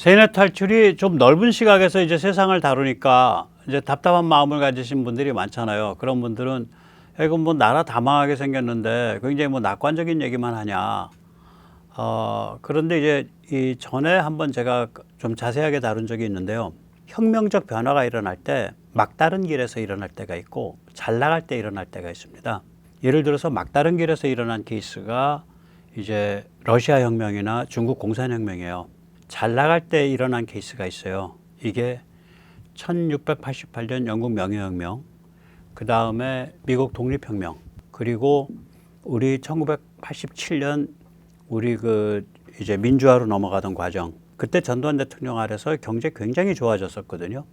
세뇌 탈출이 좀 넓은 시각에서 이제 세상을 다루니까 이제 답답한 마음을 가지신 분들이 많잖아요. 그런 분들은 이거 뭐 나라 다 망하게 생겼는데 굉장히 뭐 낙관적인 얘기만 하냐. 그런데 이제 이 전에 한번 제가 좀 자세하게 다룬 적이 있는데요. 혁명적 변화가 일어날 때 막다른 길에서 일어날 때가 있고 잘 나갈 때 일어날 때가 있습니다. 예를 들어서 막다른 길에서 일어난 케이스가 이제 러시아 혁명이나 중국 공산혁명이에요. 잘 나갈 때 일어난 케이스가 있어요. 이게 1688년 영국 명예혁명, 그 다음에 미국 독립혁명, 그리고 우리 1987년 우리 이제 민주화로 넘어가던 과정. 그때 전두환 대통령 아래서 경제 굉장히 좋아졌었거든요.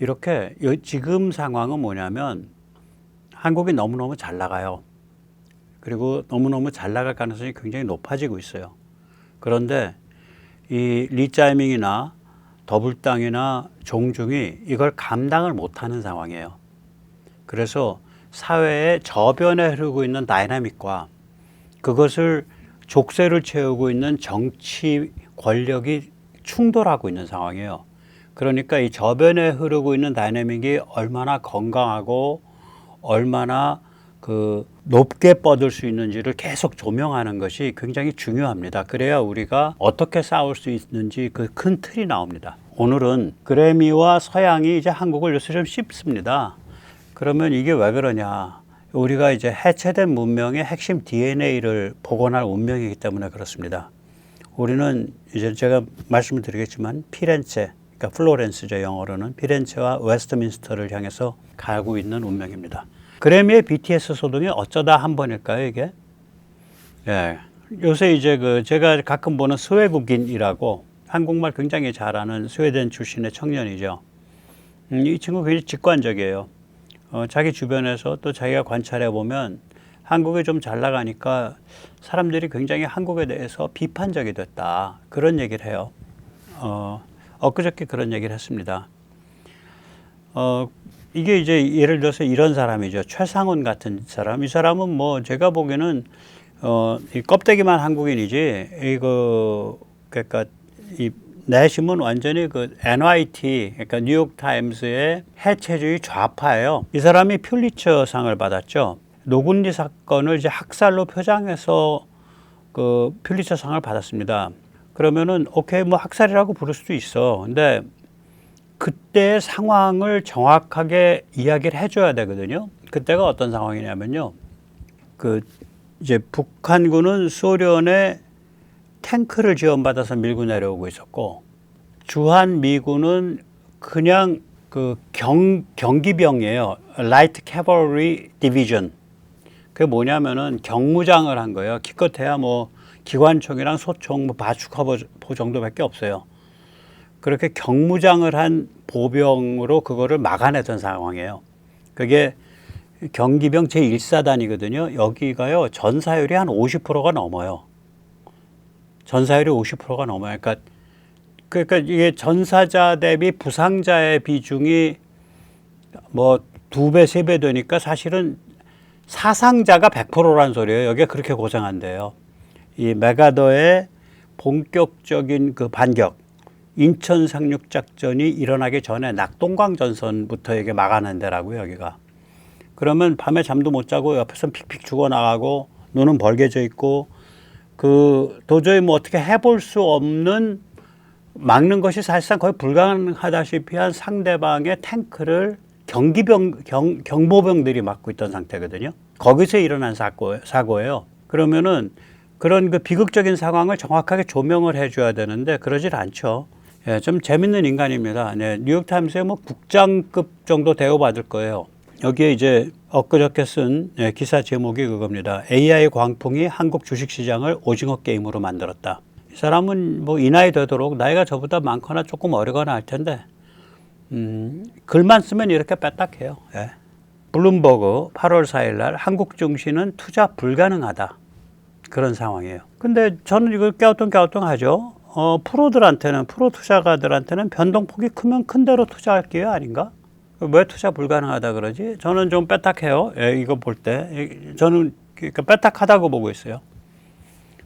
이렇게 지금 상황은 뭐냐면 한국이 너무너무 잘 나가요. 그리고 너무너무 잘 나갈 가능성이 굉장히 높아지고 있어요. 그런데 이 리짜이밍이나 더불당이나 종중이 이걸 감당을 못하는 상황이에요. 그래서 사회의 저변에 흐르고 있는 다이나믹과 그것을 족쇄를 채우고 있는 정치 권력이 충돌하고 있는 상황이에요. 그러니까 이 저변에 흐르고 있는 다이나믹이 얼마나 건강하고 얼마나 높게 뻗을 수 있는지를 계속 조명하는 것이 굉장히 중요합니다. 그래야 우리가 어떻게 싸울 수 있는지 그 큰 틀이 나옵니다. 오늘은 그래미와 서양이 이제 한국을 요새 좀 씹습니다. 그러면 이게 왜 그러냐? 우리가 이제 해체된 문명의 핵심 DNA를 복원할 운명이기 때문에 그렇습니다. 우리는 이제 제가 말씀을 드리겠지만 피렌체, 그러니까 플로렌스죠, 영어로는. 피렌체와 웨스트민스터를 향해서 가고 있는 운명입니다. 그래미의 BTS 소동이 어쩌다 한 번일까요, 이게? 예. 요새 이제 제가 가끔 보는 스웨국인이라고 한국말 굉장히 잘하는 스웨덴 출신의 청년이죠. 이 친구 굉장히 직관적이에요. 자기 주변에서 또 자기가 관찰해 보면 한국이 좀 잘 나가니까 사람들이 굉장히 한국에 대해서 비판적이 됐다. 그런 얘기를 해요. 엊그저께 그런 얘기를 했습니다. 이게 이제 예를 들어서 이런 사람이죠. 최상훈 같은 사람. 이 사람은 뭐 제가 보기에는 이 껍데기만 한국인이지 그러니까 이 내심은 완전히 NYT, 그러니까 뉴욕 타임스의 해체주의 좌파예요. 이 사람이 퓰리처상을 받았죠. 노군리 사건을 이제 학살로 표장해서 퓰리처상을 받았습니다. 그러면은 오케이, 뭐 학살이라고 부를 수도 있어. 근데 그때의 상황을 정확하게 이야기를 해줘야 되거든요. 그때가 어떤 상황이냐면요. 이제 북한군은 소련의 탱크를 지원받아서 밀고 내려오고 있었고, 주한 미군은 그냥 경기병이에요. Light Cavalry Division. 그게 뭐냐면은 경무장을 한 거예요. 기껏해야 뭐 기관총이랑 소총, 뭐 바주카포 정도밖에 없어요. 그렇게 경무장을 한 보병으로 그거를 막아내던 상황이에요. 그게 경기병 제1사단이거든요. 여기가요, 전사율이 한 50%가 넘어요. 전사율이 50%가 넘어요. 그러니까 이게 전사자 대비 부상자의 비중이 뭐 2배, 3배 되니까 사실은 사상자가 100%라는 소리예요. 여기가 그렇게 고생한대요. 이 메가더의 본격적인 반격, 인천 상륙작전이 일어나기 전에 낙동강 전선부터 이게 막아낸 데라고요, 여기가. 그러면 밤에 잠도 못 자고 옆에서 픽픽 죽어나가고 눈은 벌개져 있고 도저히 뭐 어떻게 해볼 수 없는, 막는 것이 사실상 거의 불가능하다시피 한 상대방의 탱크를 경보병들이 막고 있던 상태거든요. 거기서 일어난 사고예요. 그러면은 그런 비극적인 상황을 정확하게 조명을 해줘야 되는데 그러질 않죠. 예, 좀 재밌는 인간입니다. 네, 뉴욕타임스에 뭐 국장급 정도 대우받을 거예요. 여기에 이제 엊그저께 쓴 기사 제목이 그겁니다. AI 광풍이 한국 주식시장을 오징어 게임으로 만들었다. 이 사람은 뭐 이 나이 되도록 나이가 저보다 많거나 조금 어리거나 할 텐데 글만 쓰면 이렇게 빼딱해요. 예. 블룸버그 8월 4일 날 한국 증시는 투자 불가능하다. 그런 상황이에요. 근데 저는 이걸 깨우뚱하죠. 프로 투자가들한테는 변동폭이 크면 큰 대로 투자할 기회 아닌가? 왜 투자 불가능하다 그러지? 저는 좀 빼딱해요. 예, 이거 볼 때. 저는 빼딱하다고 보고 있어요.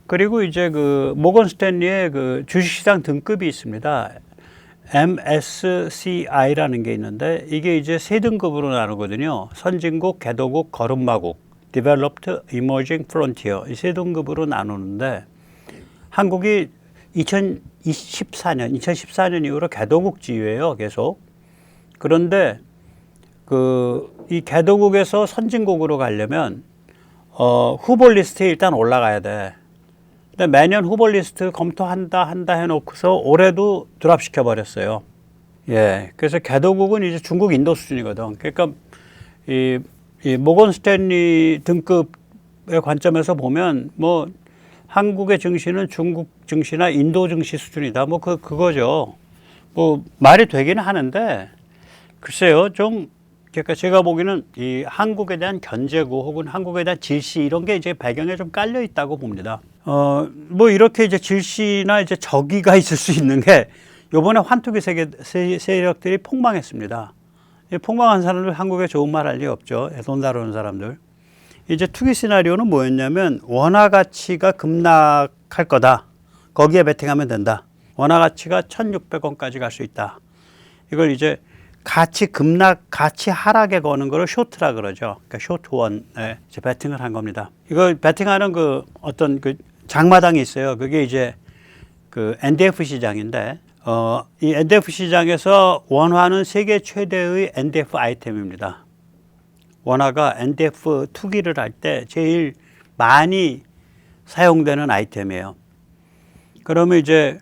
그리고 이제 모건 스탠리의 주식시장 등급이 있습니다. MSCI라는 게 있는데 이게 이제 세 등급으로 나누거든요. 선진국, 개도국, 거름마국, Developed, Emerging Frontier 이 세 등급으로 나누는데 한국이 2014년 이후로 개도국 지위예요, 계속. 그런데 이 개도국에서 선진국으로 가려면 후보 리스트에 일단 올라가야 돼. 근데 매년 후보 리스트 검토한다 해놓고서 올해도 드랍시켜 버렸어요. 예, 그래서 개도국은 이제 중국, 인도 수준이거든. 그러니까 이 모건 스탠리 등급의 관점에서 보면 뭐 한국의 증시는 중국 증시나 인도 증시 수준이다. 뭐 그거죠. 뭐 말이 되기는 하는데 글쎄요, 좀 그러니까 제가 보기에는 이 한국에 대한 견제고 혹은 한국에 대한 질시 이런 게 이제 배경에 좀 깔려 있다고 봅니다. 뭐 이렇게 이제 질시나 이제 적의가 있을 수 있는 게 요번에 환투기 세력들이 폭망했습니다. 이 폭망한 사람들 한국에 좋은 말 할 리 없죠. 돈 다루는 사람들. 이제 투기 시나리오는 뭐였냐면 원화 가치가 급락할 거다. 거기에 베팅하면 된다. 원화 가치가 1,600원까지 갈 수 있다. 이걸 이제 가치 하락에 거는 거를 쇼트라 그러죠. 그러니까 쇼트원에 이제 베팅을 한 겁니다. 이걸 베팅하는 어떤 장마당이 있어요. 그게 이제 NDF 시장인데, 이 NDF 시장에서 원화는 세계 최대의 NDF 아이템입니다. 원화가 NDF 투기를 할 때 제일 많이 사용되는 아이템이에요. 그러면 이제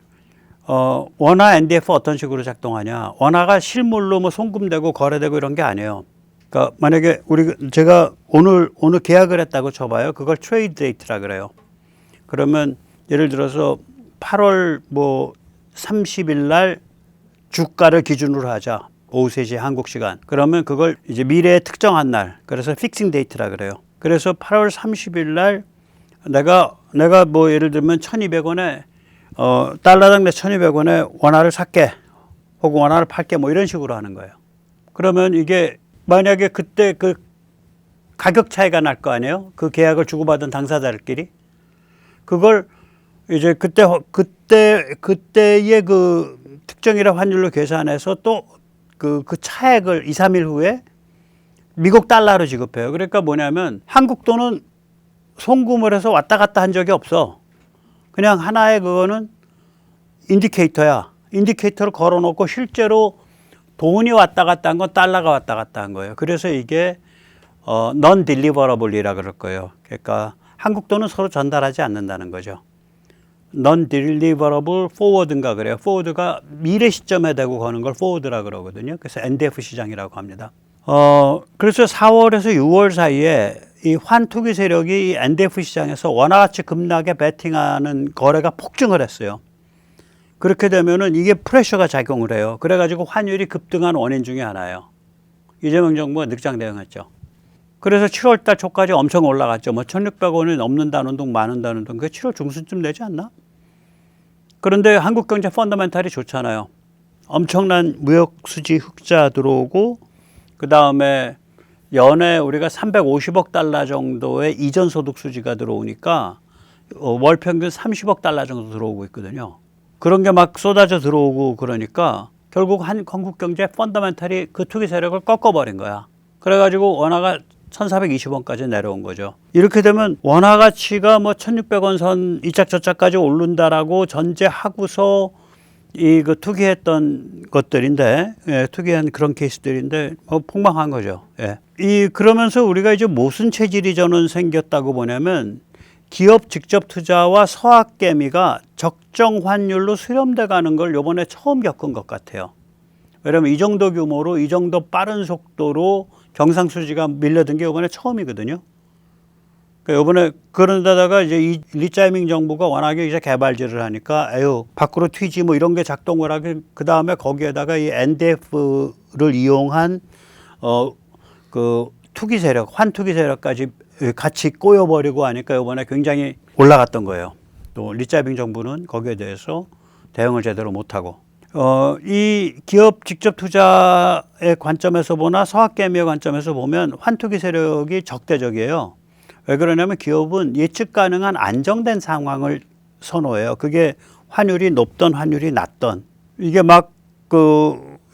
원화 NDF 어떤 식으로 작동하냐? 원화가 실물로 뭐 송금되고 거래되고 이런 게 아니에요. 그러니까 만약에 제가 오늘 계약을 했다고 쳐봐요. 그걸 트레이드 데이트라 그래요. 그러면 예를 들어서 8월 뭐 30일 날 주가를 기준으로 하자. 오후 3시 한국 시간. 그러면 그걸 이제 미래에 특정한 날. 그래서 픽싱 데이트라 그래요. 그래서 8월 30일 날 내가 뭐 예를 들면 1,200원에 달러당 내 1,200원에 원화를 살게 혹은 원화를 팔게 뭐 이런 식으로 하는 거예요. 그러면 이게 만약에 그때 가격 차이가 날 거 아니에요? 그 계약을 주고받은 당사자들끼리 그걸 이제 그때의 특정이라 환율로 계산해서 또 그 차액을 2, 3일 후에 미국 달러로 지급해요. 그러니까 뭐냐면 한국 돈은 송금을 해서 왔다 갔다 한 적이 없어. 그냥 하나의 그거는 인디케이터야. 인디케이터를 걸어놓고 실제로 돈이 왔다 갔다 한 건 달러가 왔다 갔다 한 거예요. 그래서 이게 non-delivera블이라 그럴 거예요. 그러니까 한국 돈은 서로 전달하지 않는다는 거죠. non-deliverable forward인가 그래요. forward가 미래 시점에 대고 거는 걸 forward라 그러거든요. 그래서 NDF 시장이라고 합니다. 그래서 4월에서 6월 사이에 이 환투기 세력이 이 NDF 시장에서 원화 가치 급락에 베팅하는 거래가 폭증을 했어요. 그렇게 되면은 이게 프레셔가 작용을 해요. 그래가지고 환율이 급등한 원인 중에 하나예요. 이재명 정부가 늑장 대응했죠. 그래서 7월 달 초까지 엄청 올라갔죠. 뭐 1,600원이 넘는다는 둥 마는다는 둥. 그게 7월 중순쯤 되지 않나? 그런데 한국 경제 펀더멘탈이 좋잖아요. 엄청난 무역 수지 흑자 들어오고 그 다음에 연에 우리가 350억 달러 정도의 이전 소득 수지가 들어오니까 월 평균 30억 달러 정도 들어오고 있거든요. 그런 게 막 쏟아져 들어오고 그러니까 결국 한국 경제 펀더멘탈이 그 투기 세력을 꺾어버린 거야. 그래가지고 원화가 1,420원까지 내려온 거죠. 이렇게 되면 원화 가치가 뭐 1,600원 선 이짝저짝까지 오른다라고 전제하고서 투기했던 것들인데, 예, 투기한 그런 케이스들인데, 폭망한 거죠. 예. 그러면서 우리가 이제 무슨 체질이 저는 생겼다고 보냐면, 기업 직접 투자와 서학개미가 적정 환율로 수렴돼 가는 걸 요번에 처음 겪은 것 같아요. 왜냐면 이 정도 규모로, 이 정도 빠른 속도로 경상수지가 밀려든 게 이번에 처음이거든요. 그러니까 이번에 그런데다가 이제 이 리짜이밍 정부가 워낙에 이제 개발질을 하니까 밖으로 튀지 뭐 이런 게 작동을 하게 그 다음에 거기에다가 이 NDF를 이용한 그 투기 세력, 환투기 세력까지 같이 꼬여버리고 하니까 이번에 굉장히 올라갔던 거예요. 또 리짜이밍 정부는 거기에 대해서 대응을 제대로 못하고. 이 기업 직접 투자의 관점에서 보나 서학개미의 관점에서 보면 환투기 세력이 적대적이에요. 왜 그러냐면 기업은 예측 가능한 안정된 상황을 선호해요. 그게 환율이 높던 환율이 낮던 이게 막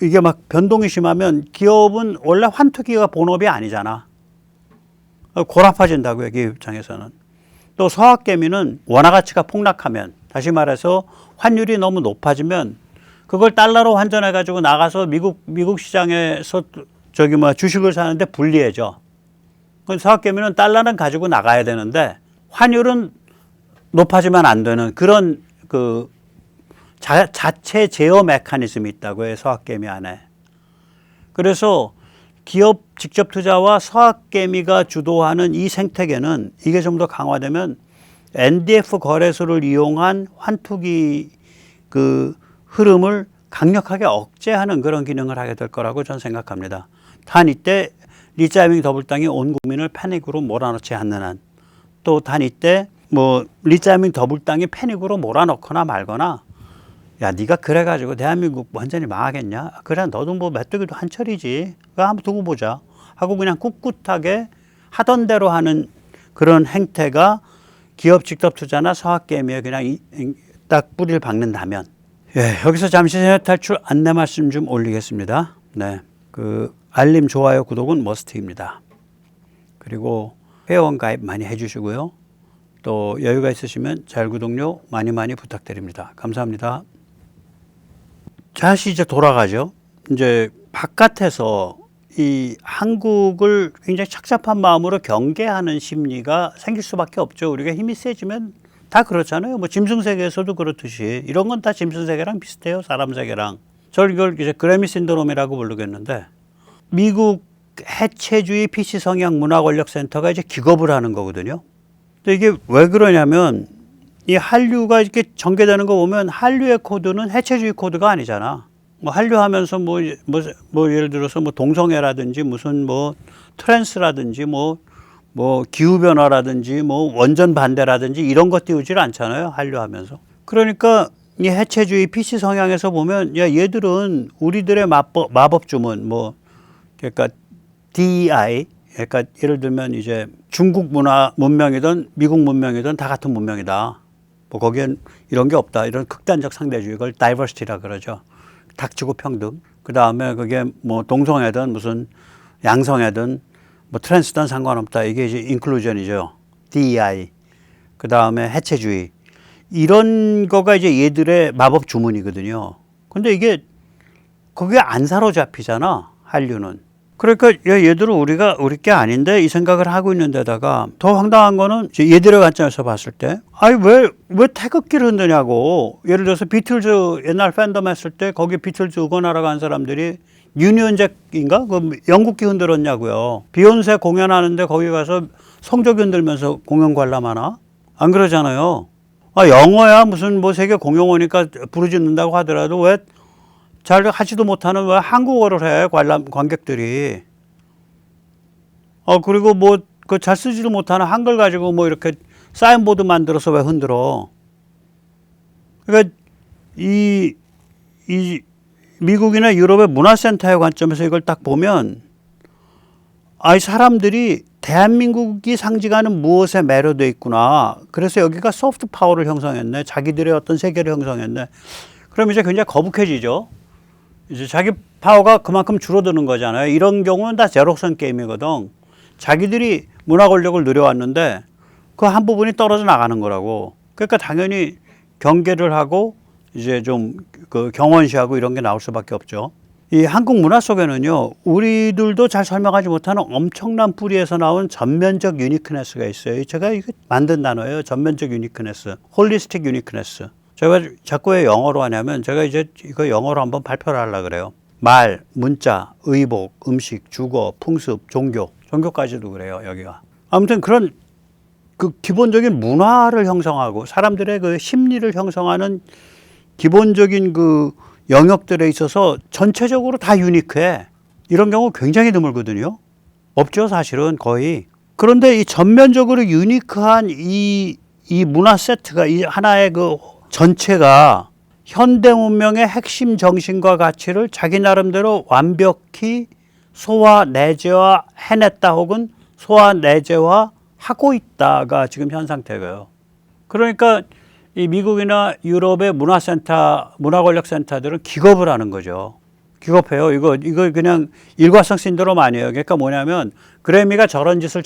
이게 막 변동이 심하면 기업은 원래 환투기가 본업이 아니잖아. 골아파진다고요, 기업 입장에서는. 또 서학개미는 원화 가치가 폭락하면, 다시 말해서 환율이 너무 높아지면 그걸 달러로 환전해 가지고 나가서 미국 시장에서 주식을 사는데 불리해져. 서학개미는 달러는 가지고 나가야 되는데 환율은 높아지면 안 되는 그런 자체 제어 메커니즘이 있다고요, 서학개미 안에. 그래서 기업 직접 투자와 서학개미가 주도하는 이 생태계는 이게 좀 더 강화되면 NDF 거래소를 이용한 환투기 흐름을 강력하게 억제하는 그런 기능을 하게 될 거라고 저는 생각합니다. 단 이때 리자이밍 더블당이 온 국민을 패닉으로 몰아넣지 않는 한, 또 단 이때 리자이밍 더블당이 패닉으로 몰아넣거나 말거나, 야, 네가 그래가지고 대한민국 완전히 망하겠냐? 그래, 너도 메뚜기도 한철이지. 그거 한번 두고 보자. 하고 그냥 꿋꿋하게 하던 대로 하는 그런 행태가 기업 직접 투자나 서학개미에 그냥 딱 뿌리를 박는다면. 예, 여기서 잠시 해외 탈출 안내 말씀 좀 올리겠습니다. 네, 알림, 좋아요, 구독은 머스트입니다. 그리고 회원 가입 많이 해주시고요. 또 여유가 있으시면 자율구독료 많이 부탁드립니다. 감사합니다. 다시 이제 돌아가죠. 이제 바깥에서 이 한국을 굉장히 착잡한 마음으로 경계하는 심리가 생길 수밖에 없죠. 우리가 힘이 세지면 다 그렇잖아요. 짐승세계에서도 그렇듯이 이런 건 다 짐승세계랑 비슷해요. 사람 세계랑. 저를 이걸 이제 그래미 신드롬이라고 부르겠는데, 미국 해체주의 PC 성향 문화 권력 센터가 이제 기겁을 하는 거거든요. 근데 이게 왜 그러냐면, 이 한류가 이렇게 전개되는 거 보면 한류의 코드는 해체주의 코드가 아니잖아. 한류 하면서 예를 들어서 동성애라든지 무슨 트랜스라든지 기후변화라든지 원전 반대라든지 이런 것 띄우질 않잖아요. 한류 하면서. 그러니까 이 해체주의 PC 성향에서 보면, 야, 얘들은 우리들의 마법 주문, 그러니까 DEI, 그러니까 예를 들면 이제 중국 문명이든 미국 문명이든 다 같은 문명이다. 거기엔 이런 게 없다. 이런 극단적 상대주의, 이걸 다이버시티라 그러죠. 닥치고 평등. 그 다음에 그게 동성애든 무슨 양성애든 트랜스든 상관없다. 이게 이제 인클루전이죠. DEI. 그 다음에 해체주의. 이런 거가 이제 얘들의 마법 주문이거든요. 근데 이게 거기에 안 사로잡히잖아, 한류는. 그러니까 얘들은 우리 게 아닌데 이 생각을 하고 있는 데다가 더 황당한 거는 얘들의 관점에서 봤을 때, 아니 왜 태극기를 흔드냐고. 예를 들어서 비틀즈 옛날 팬덤 했을 때 거기 비틀즈 응원하러 간 사람들이 유니언 잭인가? 영국기 흔들었냐고요. 비욘세 공연하는데 거기 가서 성조기 흔들면서 공연 관람하나? 안 그러잖아요. 영어야 무슨 세계 공용어니까 부르짖는다고 하더라도 왜 잘 하지도 못하는 왜 한국어를 해, 관객들이. 그리고 잘 쓰지도 못하는 한글 가지고 이렇게 사인보드 만들어서 왜 흔들어. 그러니까 이 미국이나 유럽의 문화센터의 관점에서 이걸 딱 보면, 사람들이 대한민국이 상징하는 무엇에 매료돼 있구나. 그래서 여기가 소프트 파워를 형성했네. 자기들의 어떤 세계를 형성했네. 그럼 이제 굉장히 거북해지죠. 이제 자기 파워가 그만큼 줄어드는 거잖아요. 이런 경우는 다 제로섬 게임이거든. 자기들이 문화 권력을 누려왔는데 그 한 부분이 떨어져 나가는 거라고. 그러니까 당연히 경계를 하고 이제 좀 경원시하고 이런 게 나올 수밖에 없죠. 이 한국 문화 속에는요, 우리들도 잘 설명하지 못하는 엄청난 뿌리에서 나온 전면적 유니크네스가 있어요. 제가 이거 만든 단어예요. 전면적 유니크네스, 홀리스틱 유니크네스. 제가 자꾸 왜 영어로 하냐면, 제가 이제 이거 영어로 한번 발표를 하려고 그래요. 말, 문자, 의복, 음식, 주거, 풍습, 종교까지도 그래요, 여기가. 아무튼 그런 기본적인 문화를 형성하고 사람들의 심리를 형성하는 기본적인 영역들에 있어서 전체적으로 다 유니크해. 이런 경우 굉장히 드물거든요. 없죠, 사실은 거의. 그런데 이 전면적으로 유니크한 이 문화 세트가, 이 하나의 전체가 현대 문명의 핵심 정신과 가치를 자기 나름대로 완벽히 소화, 해냈다 혹은 소화, 내재화하고 있다가 지금 현 상태고요. 그러니까 이 미국이나 유럽의 문화권력센터들은 기겁을 하는 거죠. 기겁해요. 이거 그냥 일과성 신드롬 아니에요. 그러니까 뭐냐면 그래미가 저런 짓을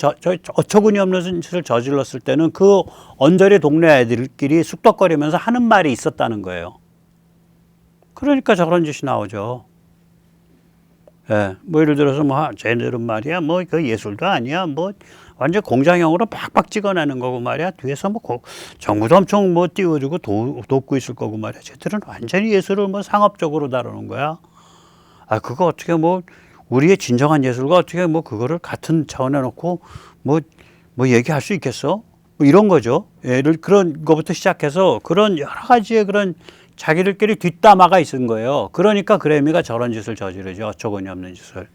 어처구니 없는 짓을 저질렀을 때는 그 언저리 동네 애들끼리 쑥덕거리면서 하는 말이 있었다는 거예요. 그러니까 저런 짓이 나오죠. 예, 뭐 예를 들어서 뭐 쟤네들은 말이야 뭐 그 예술도 아니야 뭐 완전 공장형으로 팍팍 찍어내는 거고 말이야 뒤에서 뭐 정부도 엄청 뭐 띄워주고 돕고 있을 거고 말이야 쟤들은 완전히 예술을 뭐 상업적으로 다루는 거야. 아 그거 어떻게 뭐 우리의 진정한 예술과 어떻게 뭐 그거를 같은 차원에 놓고 뭐 얘기할 수 있겠어? 뭐 이런 거죠. 예를 그런 거부터 시작해서 그런 여러 가지의 그런 자기들끼리 뒷담화가 있은 거예요. 그러니까 그래미가 저런 짓을 저지르죠. 어처구니 없는 짓을.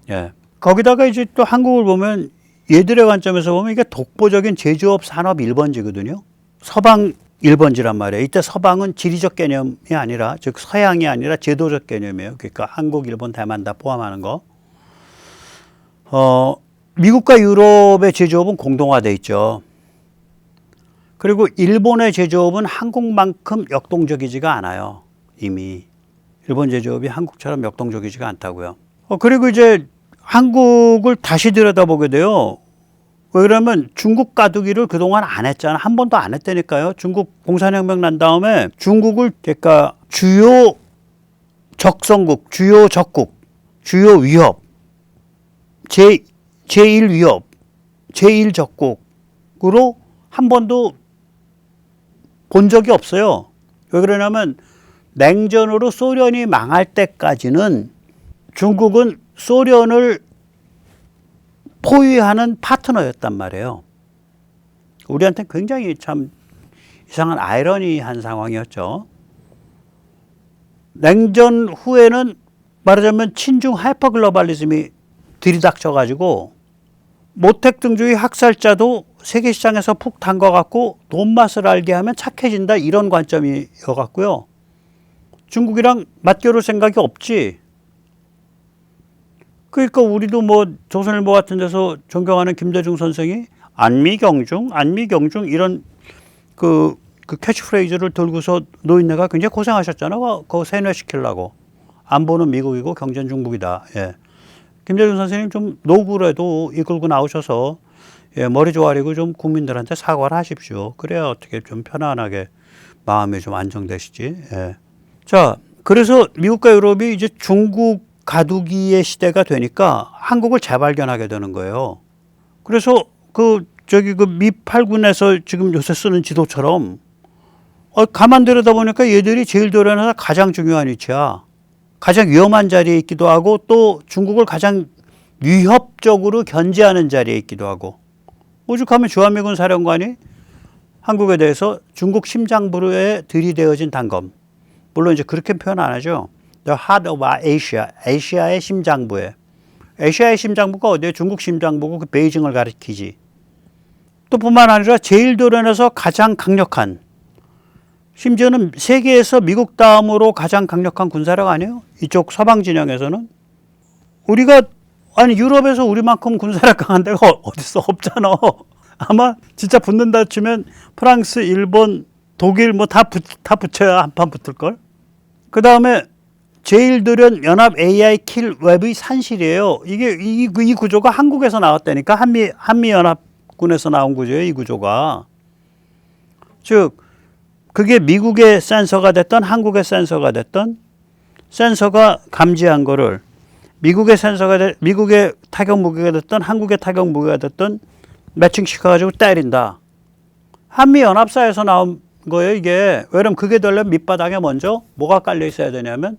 예. 거기다가 이제 또 한국을 보면 얘들의 관점에서 보면 이게 독보적인 제조업 산업 1번지거든요. 서방 1번지란 말이에요. 이때 서방은 지리적 개념이 아니라 즉 서양이 아니라 제도적 개념이에요. 그러니까 한국, 일본, 대만 다 포함하는 거. 미국과 유럽의 제조업은 공동화돼 있죠. 그리고 일본의 제조업은 한국만큼 역동적이지가 않아요. 이미. 일본 제조업이 한국처럼 역동적이지가 않다고요. 그리고 이제 한국을 다시 들여다보게 돼요. 왜 그러면 중국 가두기를 그동안 안 했잖아. 한 번도 안 했다니까요. 중국 공산혁명 난 다음에 중국을 그러니까 주요 적성국, 주요 적국, 주요 위협, 제1 위협, 제1 적국으로 한 번도 본 적이 없어요. 왜 그러냐면 냉전으로 소련이 망할 때까지는 중국은 소련을 포위하는 파트너였단 말이에요. 우리한테 굉장히 참 이상한 아이러니한 상황이었죠. 냉전 후에는 말하자면 친중 하이퍼글로벌리즘이 들이닥쳐가지고 모택 등주의 학살자도 세계 시장에서 푹 담궈갖고 돈 맛을 알게 하면 착해진다 이런 관점이어갖고요. 중국이랑 맞겨룰 생각이 없지. 그러니까 우리도 뭐 조선일보 같은 데서 존경하는 김대중 선생이 안미경중 이런 그 캐치프레이즈를 들고서 노인네가 굉장히 고생하셨잖아. 그거 세뇌시키려고. 안보는 미국이고 경제는 중국이다. 예. 김대중 선생님 좀 노구라도 이끌고 나오셔서 예, 머리 조아리고 좀 국민들한테 사과를 하십시오. 그래야 어떻게 좀 편안하게 마음이 좀 안정되시지. 예. 자, 그래서 미국과 유럽이 이제 중국 가두기의 시대가 되니까 한국을 재발견하게 되는 거예요. 그래서 그 미 8군에서 지금 요새 쓰는 지도처럼 가만 들여다보니까 얘들이 제일 도련에서 가장 중요한 위치야. 가장 위험한 자리에 있기도 하고 또 중국을 가장 위협적으로 견제하는 자리에 있기도 하고 오죽하면 주한미군 사령관이 한국에 대해서 중국 심장부에 들이대어진 단검. 물론 이제 그렇게 표현 안 하죠. The heart of Asia. 아시아의 심장부에. 아시아의 심장부가 어디에 중국 심장부고 그 베이징을 가리키지. 또 뿐만 아니라 제일 도련에서 가장 강력한 심지어는 세계에서 미국 다음으로 가장 강력한 군사력 아니에요? 이쪽 서방 진영에서는. 우리가 아니 유럽에서 우리만큼 군사력 강한 데가 어딨어? 없잖아. 아마 진짜 붙는다 치면 프랑스, 일본, 독일 뭐 다 붙여야 한판 붙을걸? 그 다음에 제일도련 연합 AI 킬 웹의 산실이에요. 이 구조가 한국에서 나왔다니까. 한미연합군에서 나온 구조예요. 이 구조가. 즉 그게 미국의 센서가 됐던 한국의 센서가 됐던 센서가 감지한 거를 미국의 타격 무기가 됐던 한국의 타격 무기가 됐던 매칭시켜가지고 때린다. 한미연합사에서 나온 거예요. 이게. 왜냐면 그게 되려면 밑바닥에 먼저 뭐가 깔려 있어야 되냐면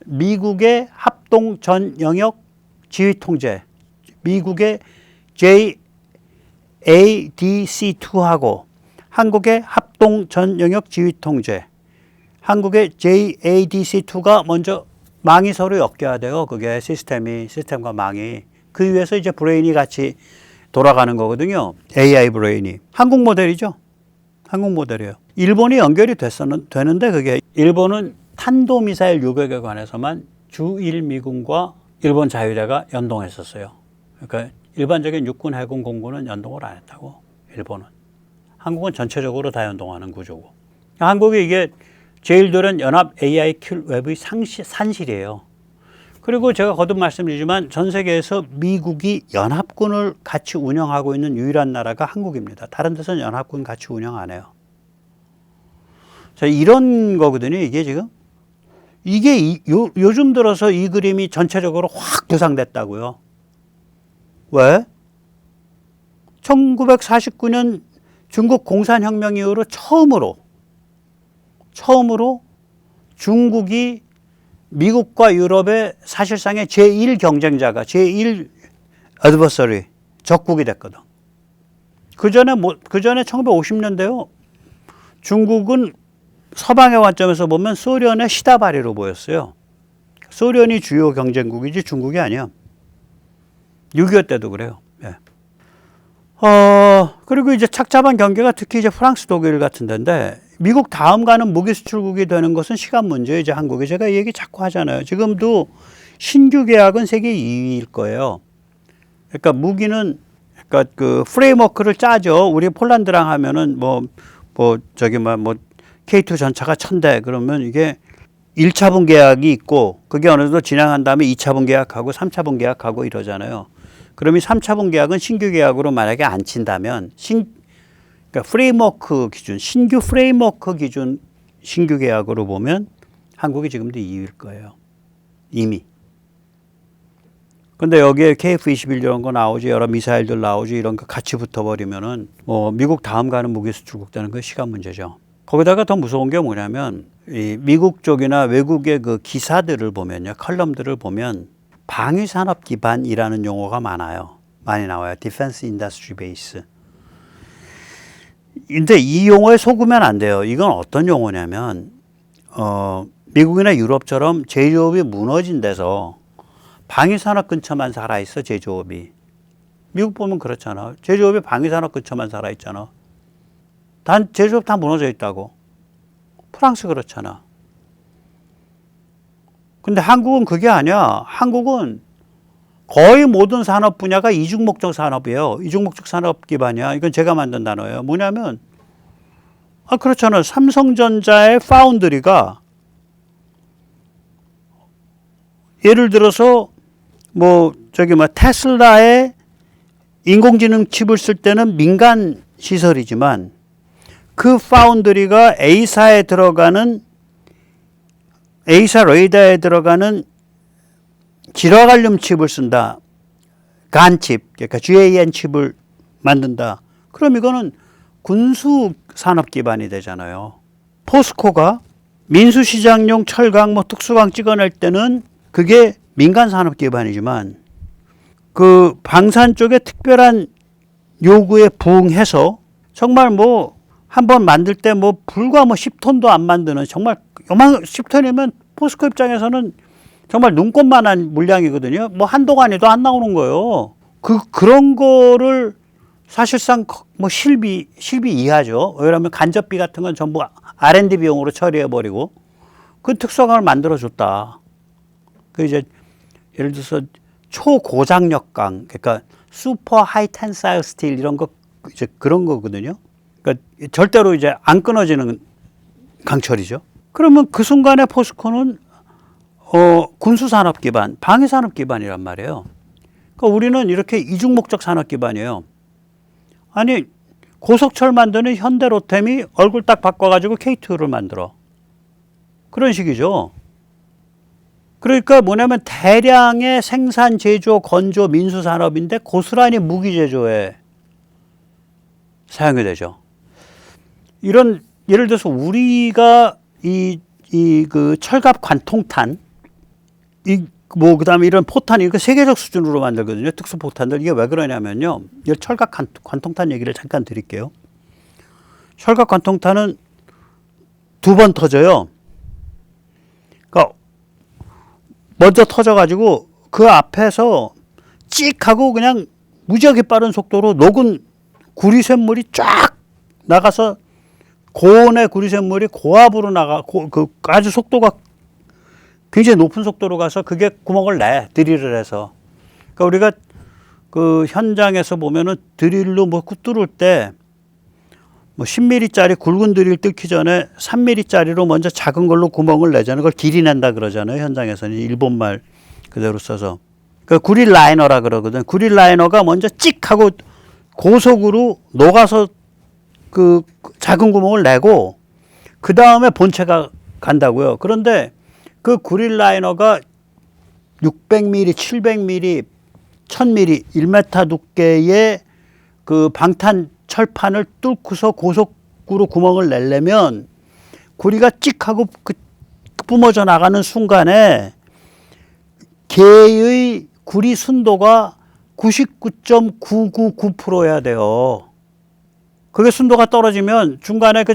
미국의 합동 전 영역 지휘 통제, 미국의 JADC2하고 한국의 합동 전 영역 지휘 통제, 한국의 JADC2가 먼저 망이 서로 엮여야 돼요. 그게 시스템과 망이. 그 위에서 이제 브레인이 같이 돌아가는 거거든요. AI 브레인이. 한국 모델이죠. 한국 모델이에요. 일본이 연결이 되는데 그게 일본은 탄도미사일 유격에 관해서만 주일미군과 일본 자위대가 연동했었어요. 그러니까 일반적인 육군, 해군, 공군은 연동을 안 했다고 일본은. 한국은 전체적으로 다연동하는 구조고. 한국이 이게 제일 들은 연합 AI 킬 웹의 산실이에요. 그리고 제가 거듭 말씀드리지만 전 세계에서 미국이 연합군을 같이 운영하고 있는 유일한 나라가 한국입니다. 다른 데서는 연합군 같이 운영 안 해요. 자, 이런 거거든요. 이게 지금. 이게 요즘 들어서 이 그림이 전체적으로 확 부상됐다고요. 왜? 1949년 중국 공산혁명 이후로 처음으로 중국이 미국과 유럽의 사실상의 제1 경쟁자가 제1 adversary, 적국이 됐거든. 그 전에 1950년대요. 중국은 서방의 관점에서 보면 소련의 시다바리로 보였어요. 소련이 주요 경쟁국이지 중국이 아니야. 6.25 때도 그래요. 예. 그리고 이제 착잡한 경계가 특히 이제 프랑스, 독일 같은 데인데 미국 다음 가는 무기 수출국이 되는 것은 시간 문제예요. 이제 한국이. 제가 이 얘기 자꾸 하잖아요. 지금도 신규 계약은 세계 2위일 거예요. 그러니까 무기는 그러니까 그 프레임워크를 짜죠. 우리 폴란드랑 하면은 뭐 K2 전차가 1000대 그러면 이게 1차분 계약이 있고 그게 어느 정도 진행한 다음에 2차분 계약하고 3차분 계약하고 이러잖아요. 그러면 3차분 계약은 신규 계약으로 만약에 안 친다면 그러니까 프레임워크 기준, 신규 프레임워크 기준 신규 계약으로 보면 한국이 지금도 2위일 거예요. 이미. 근데 여기에 KF-21 이런 거 나오지, 여러 미사일들 나오지, 이런 거 같이 붙어버리면은 미국 다음 가는 무기 수출국 되는 거 시간 문제죠. 거기다가 더 무서운 게 뭐냐면 이 미국 쪽이나 외국의 그 기사들을 보면요, 컬럼들을 보면 방위산업 기반이라는 용어가 많이 나와요. Defense Industry Base. 근데 이 용어에 속으면 안 돼요. 이건 어떤 용어냐면 미국이나 유럽처럼 제조업이 무너진 데서 방위산업 근처만 살아있어. 제조업이. 미국 보면 그렇잖아. 제조업이 방위산업 근처만 살아있잖아. 제조업 다 무너져 있다고. 프랑스 그렇잖아. 근데 한국은 그게 아니야. 한국은 거의 모든 산업 분야가 이중목적 산업이에요. 이중목적 산업 기반이야. 이건 제가 만든 단어예요. 뭐냐면, 그렇잖아요. 삼성전자의 파운드리가 예를 들어서 테슬라의 인공지능 칩을 쓸 때는 민간 시설이지만 그 파운드리가 A사 레이더에 들어가는 질화갈륨 칩을 쓴다. 간칩, 그러니까 GAN 칩을 만든다. 그럼 이거는 군수 산업 기반이 되잖아요. 포스코가 민수시장용 철강, 특수강 찍어낼 때는 그게 민간 산업 기반이지만 그 방산 쪽에 특별한 요구에 부응해서 정말 한번 만들 때 불과 10톤도 안 만드는 정말 10톤이면 포스코 입장에서는 정말 눈꽃만한 물량이거든요. 한동안에도 안 나오는 거예요. 그런 거를 사실상 실비 이하죠. 왜냐하면 간접비 같은 건 전부 R&D 비용으로 처리해버리고 그 특성을 만들어줬다. 그 이제 예를 들어서 초고장력강, 그러니까 슈퍼 하이 텐사일 스틸 이런 거 이제 그런 거거든요. 그러니까 절대로 이제 안 끊어지는 강철이죠. 그러면 그 순간에 포스코는 군수산업 기반, 방위산업 기반이란 말이에요. 그러니까 우리는 이렇게 이중목적 산업 기반이에요. 아니, 고속철 만드는 현대로템이 얼굴 딱 바꿔가지고 K2를 만들어. 그런 식이죠. 그러니까 뭐냐면 대량의 생산, 제조, 건조, 민수산업인데 고스란히 무기 제조에 사용이 되죠. 이런, 예를 들어서 우리가 그 철갑 관통탄, 그 다음에 이런 포탄, 이거 세계적 수준으로 만들거든요. 특수포탄들. 이게 왜 그러냐면요. 이 철갑 관통탄 얘기를 잠깐 드릴게요. 철갑 관통탄은 2번 터져요. 그러니까 먼저 터져가지고 그 앞에서 찍 하고 그냥 무지하게 빠른 속도로 녹은 구리샘물이 쫙 나가서 고온의 구리샘물이 고압으로 아주 속도가 굉장히 높은 속도로 가서 그게 구멍을 드릴을 해서. 그러니까 우리가 그 현장에서 보면은 드릴로 뚫을 때 뭐 10mm짜리 굵은 드릴 뚫기 전에 3mm짜리로 먼저 작은 걸로 구멍을 내자는 걸 길이 낸다 그러잖아요. 현장에서는 일본 말 그대로 써서. 그 구릴 라이너라 그러거든. 구릴 라이너가 먼저 찍 하고 고속으로 녹아서 그 작은 구멍을 내고 그 다음에 본체가 간다고요. 그런데 그 구릴 라이너가 600mm, 700mm, 1000mm, 1m 두께의 그 방탄 철판을 뚫고서 고속으로 구멍을 내려면 구리가 찍 하고 그 뿜어져 나가는 순간에 개의 구리 순도가 99.999%여야 돼요. 그게 순도가 떨어지면 중간에 그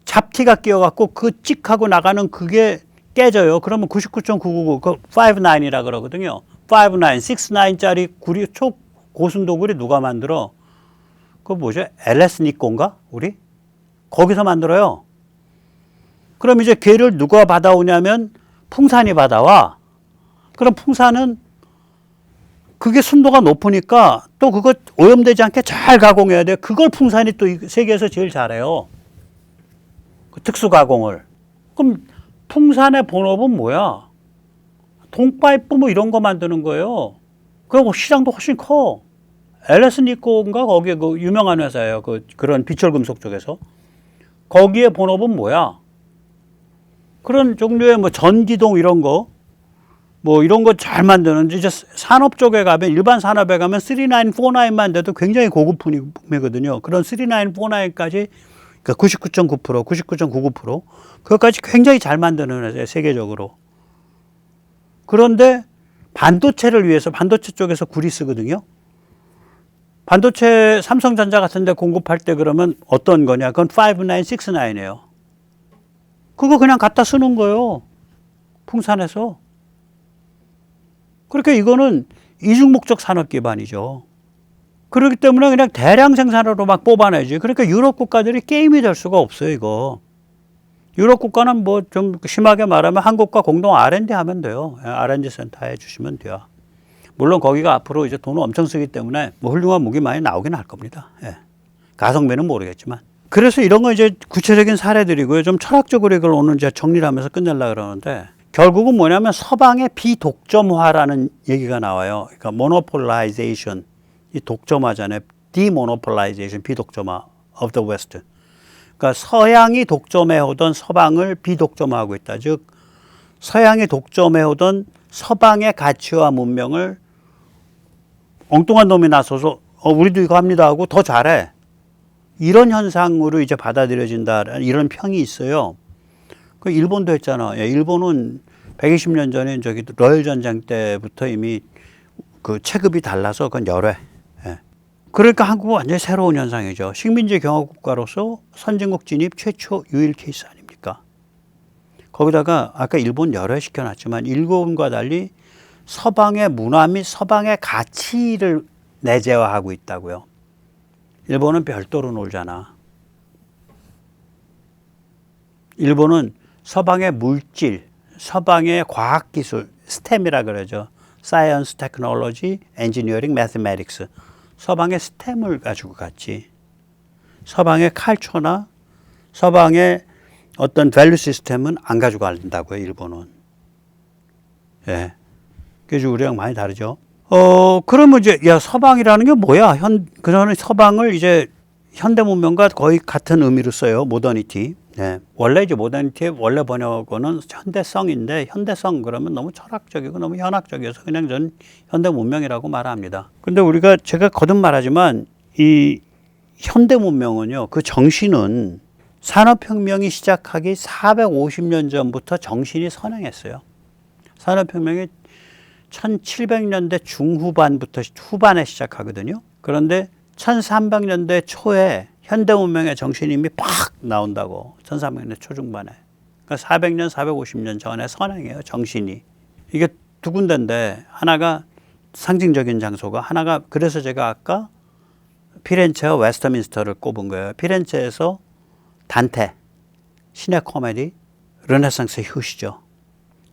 잡티가 끼어갖고 그 찍하고 나가는 그게 깨져요. 그러면 99.999, 그 59이라 그러거든요. 59, 69짜리 구리 초고순도 구리 누가 만들어? 그거 뭐죠? LS 니콘가? 우리? 거기서 만들어요. 그럼 이제 걔를 누가 받아오냐면 풍산이 받아와. 그럼 풍산은 그게 순도가 높으니까 또 그거 오염되지 않게 잘 가공해야 돼요. 그걸 풍산이 또 세계에서 제일 잘해요. 그 특수 가공을. 그럼 풍산의 본업은 뭐야? 동파이프 뭐 이런 거 만드는 거예요. 그리고 시장도 훨씬 커. LS 니콘가 거기에 그 유명한 회사예요. 그런 비철금속 쪽에서. 거기에 본업은 뭐야? 그런 종류의 뭐 전기동 이런 거, 뭐 이런 거 잘 만드는 이제 산업 쪽에 가면 일반 산업에 가면 3949만 돼도 굉장히 고급 품이거든요. 그런 3949까지 그러니까 99.9%, 99.99% 그것까지 굉장히 잘 만드는 회사예요, 세계적으로. 그런데 반도체를 위해서 반도체 쪽에서 구리 쓰거든요. 반도체 삼성전자 같은 데 공급할 때 그러면 어떤 거냐? 그건 59, 69이에요. 그거 그냥 갖다 쓰는 거예요. 풍산에서. 그러니까 이거는 이중목적 산업 기반이죠. 그렇기 때문에 그냥 대량 생산으로 막 뽑아내지. 그러니까 유럽 국가들이 게임이 될 수가 없어요, 이거. 유럽 국가는 뭐 좀 심하게 말하면 한국과 공동 R&D 하면 돼요. R&D 센터 해 주시면 돼요. 물론 거기가 앞으로 이제 돈을 엄청 쓰기 때문에 뭐 훌륭한 무기 많이 나오긴 할 겁니다. 예. 가성비는 모르겠지만. 그래서 이런 거 이제 구체적인 사례들이고요. 좀 철학적으로 이걸 오늘 이제 정리를 하면서 끝내려고 그러는데 결국은 뭐냐면 서방의 비독점화라는 얘기가 나와요. 그러니까 monopolization, 이 독점화잖아요. demonopolization, 비독점화 of the West. 그러니까 서양이 독점해오던 서방을 비독점화하고 있다. 즉 서양이 독점해오던 서방의 가치와 문명을 엉뚱한 놈이 나서서 우리도 이거 합니다 하고 더 잘해. 이런 현상으로 이제 받아들여진다. 이런 평이 있어요. 그 일본도 했잖아. 일본은 120년 전에 저기 러일 전쟁 때부터 이미 그 체급이 달라서 그건 열애. 예. 그러니까 한국은 완전히 새로운 현상이죠. 식민지 경화국가로서 선진국 진입 최초 유일 케이스 아닙니까? 거기다가 아까 일본 열애시켜 놨지만 일본과 달리 서방의 문화 및 서방의 가치를 내재화하고 있다고요. 일본은 별도로 놀잖아. 일본은 서방의 물질, 서방의 과학기술, STEM이라 그러죠. Science, Technology, Engineering, Mathematics. 서방의 STEM을 가지고 갔지. 서방의 칼초나 서방의 어떤 밸류 시스템은 안 가지고 간다고요, 일본은. 예. 그래서 우리랑 많이 다르죠. 그러면 이제, 야, 서방이라는 게 뭐야? 그러면 서방을 이제 현대 문명과 거의 같은 의미로 써요. 모더니티. 네. 원래 이제 모더니티의 원래 번역어는 현대성인데, 현대성 그러면 너무 철학적이고 너무 현학적이어서 그냥 전 현대 문명이라고 말합니다. 근데 우리가 제가 거듭 말하지만 이 현대 문명은요, 그 정신은 산업혁명이 시작하기 450년 전부터 정신이 선행했어요. 산업혁명이 1700년대 중후반부터 후반에 시작하거든요. 그런데 1300년대 초에 현대문명의 정신이 이미 팍 나온다고. 1300년대 초중반에. 그러니까 400년, 450년 전에 선행해요. 정신이. 이게 두 군데인데 하나가 상징적인 장소가 하나가 그래서 제가 아까 피렌체와 웨스터민스터를 꼽은 거예요. 피렌체에서 단테, 신의 코미디, 르네상스의 효시죠.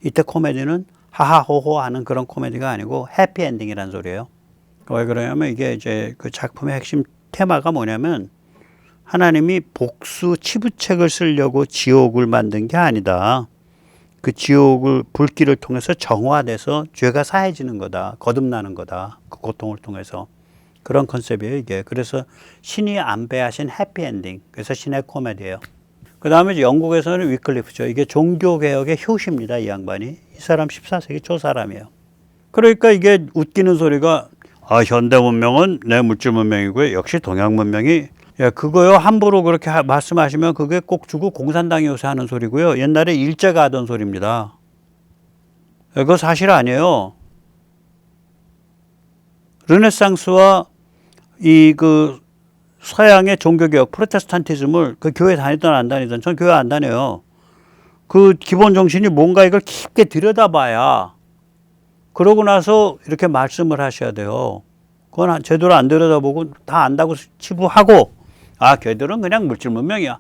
이때 코미디는 하하호호 하는 그런 코미디가 아니고 해피엔딩이라는 소리예요. 왜 그러냐면 이게 이제 그 작품의 핵심 테마가 뭐냐면 하나님이 복수 치부책을 쓰려고 지옥을 만든 게 아니다. 그 지옥을 불길을 통해서 정화돼서 죄가 사해지는 거다. 거듭나는 거다. 그 고통을 통해서. 그런 컨셉이에요, 이게. 그래서 신이 안배하신 해피엔딩. 그래서 신의 코미디예요. 그 다음에 이제 영국에서는 위클리프죠. 이게 종교개혁의 효시입니다, 이 양반이. 이 사람 14세기 초 사람이에요. 그러니까 이게 웃기는 소리가 현대 문명은 내 물질 문명이고요. 역시 동양 문명이 그거요. 함부로 그렇게 말씀하시면 그게 꼭 주고 공산당이 요새 하는 소리고요. 옛날에 일제가 하던 소리입니다. 그거 사실 아니에요. 르네상스와 그 서양의 종교개혁, 프로테스탄티즘을 그 교회 다니든 안 다니든 전 교회 안 다녀요. 그 기본 정신이 뭔가 이걸 깊게 들여다봐야 그러고 나서 이렇게 말씀을 하셔야 돼요. 그건 제대로 안 들여다보고 다 안다고 치부하고 걔들은 그냥 물질 문명이야.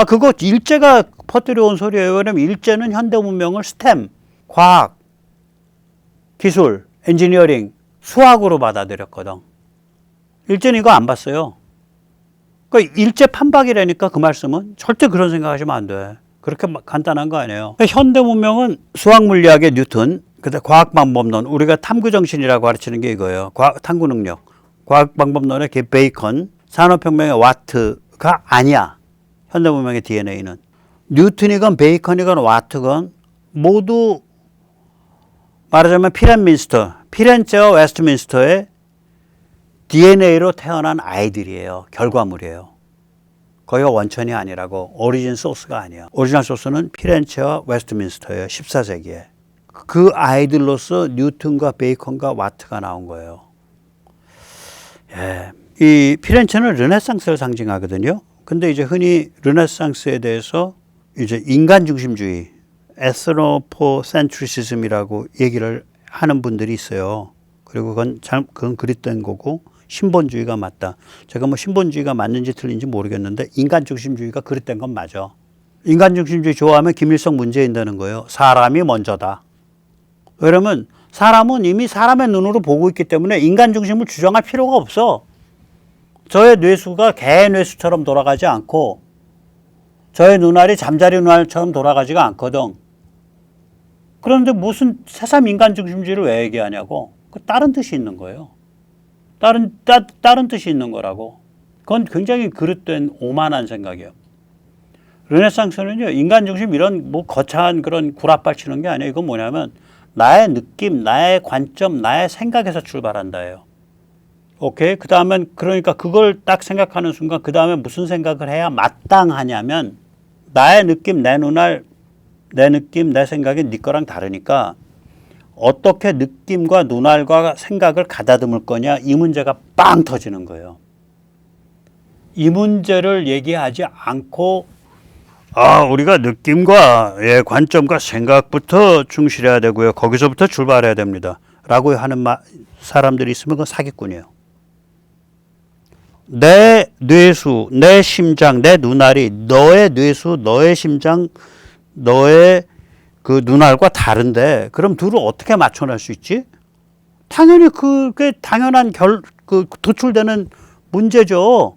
그거 일제가 퍼뜨려온 소리예요. 왜냐면 일제는 현대 문명을 스템, 과학, 기술, 엔지니어링, 수학으로 받아들였거든. 일제는 이거 안 봤어요. 그러니까 일제 판박이라니까 그 말씀은 절대 그런 생각하시면 안 돼. 그렇게 간단한 거 아니에요. 그러니까 현대 문명은 수학 물리학의 뉴턴, 그다음 과학 방법론, 우리가 탐구 정신이라고 가르치는 게 이거예요. 탐구 능력. 과학 방법론의 베이컨, 산업혁명의 와트가 아니야. 현대 문명의 DNA는. 뉴턴이건 베이컨이건 와트건 모두 말하자면 피렌체와 웨스트민스터의 DNA로 태어난 아이들이에요. 결과물이에요. 거기가 원천이 아니라고. 오리진 소스가 아니에요. 오리지널 소스는 피렌체와 웨스트민스터예요. 14세기에. 그 아이들로서 뉴턴과 베이컨과 와트가 나온 거예요. 이 피렌체는 르네상스를 상징하거든요. 근데 이제 흔히 르네상스에 대해서 이제 인간 중심주의, 에스노포센트리시즘이라고 얘기를 하는 분들이 있어요. 그리고 그건 그릇된 거고 신본주의가 맞다. 제가 뭐 신본주의가 맞는지 틀린지 모르겠는데 인간 중심주의가 그릇된 건 맞아. 인간 중심주의 좋아하면 김일성 문재인 되는 거예요. 사람이 먼저다. 왜냐면 사람은 이미 사람의 눈으로 보고 있기 때문에 인간 중심을 주장할 필요가 없어. 저의 뇌수가 개의 뇌수처럼 돌아가지 않고 저의 눈알이 잠자리 눈알처럼 돌아가지가 않거든. 그런데 무슨 새삼 인간 중심주의를 왜 얘기하냐고. 다른 뜻이 있는 거예요. 다른 뜻이 있는 거라고. 그건 굉장히 그릇된 오만한 생각이에요. 르네상스는요, 인간 중심 이런 뭐 거창한 그런 구라빨 치는 게 아니에요. 이건 뭐냐면 나의 느낌, 나의 관점, 나의 생각에서 출발한다예요. 오케이? 그 다음엔 그러니까 그걸 딱 생각하는 순간 그 다음에 무슨 생각을 해야 마땅하냐면 나의 느낌, 내 눈알, 내 느낌, 내 생각이 네 거랑 다르니까 어떻게 느낌과 눈알과 생각을 가다듬을 거냐 이 문제가 빵 터지는 거예요. 이 문제를 얘기하지 않고 우리가 느낌과 관점과 생각부터 충실해야 되고요. 거기서부터 출발해야 됩니다. 라고 하는 사람들이 있으면 그건 사기꾼이에요. 내 뇌수, 내 심장, 내 눈알이 너의 뇌수, 너의 심장, 너의 그 눈알과 다른데 그럼 둘을 어떻게 맞춰낼 수 있지? 당연히 그게 당연한 도출되는 문제죠.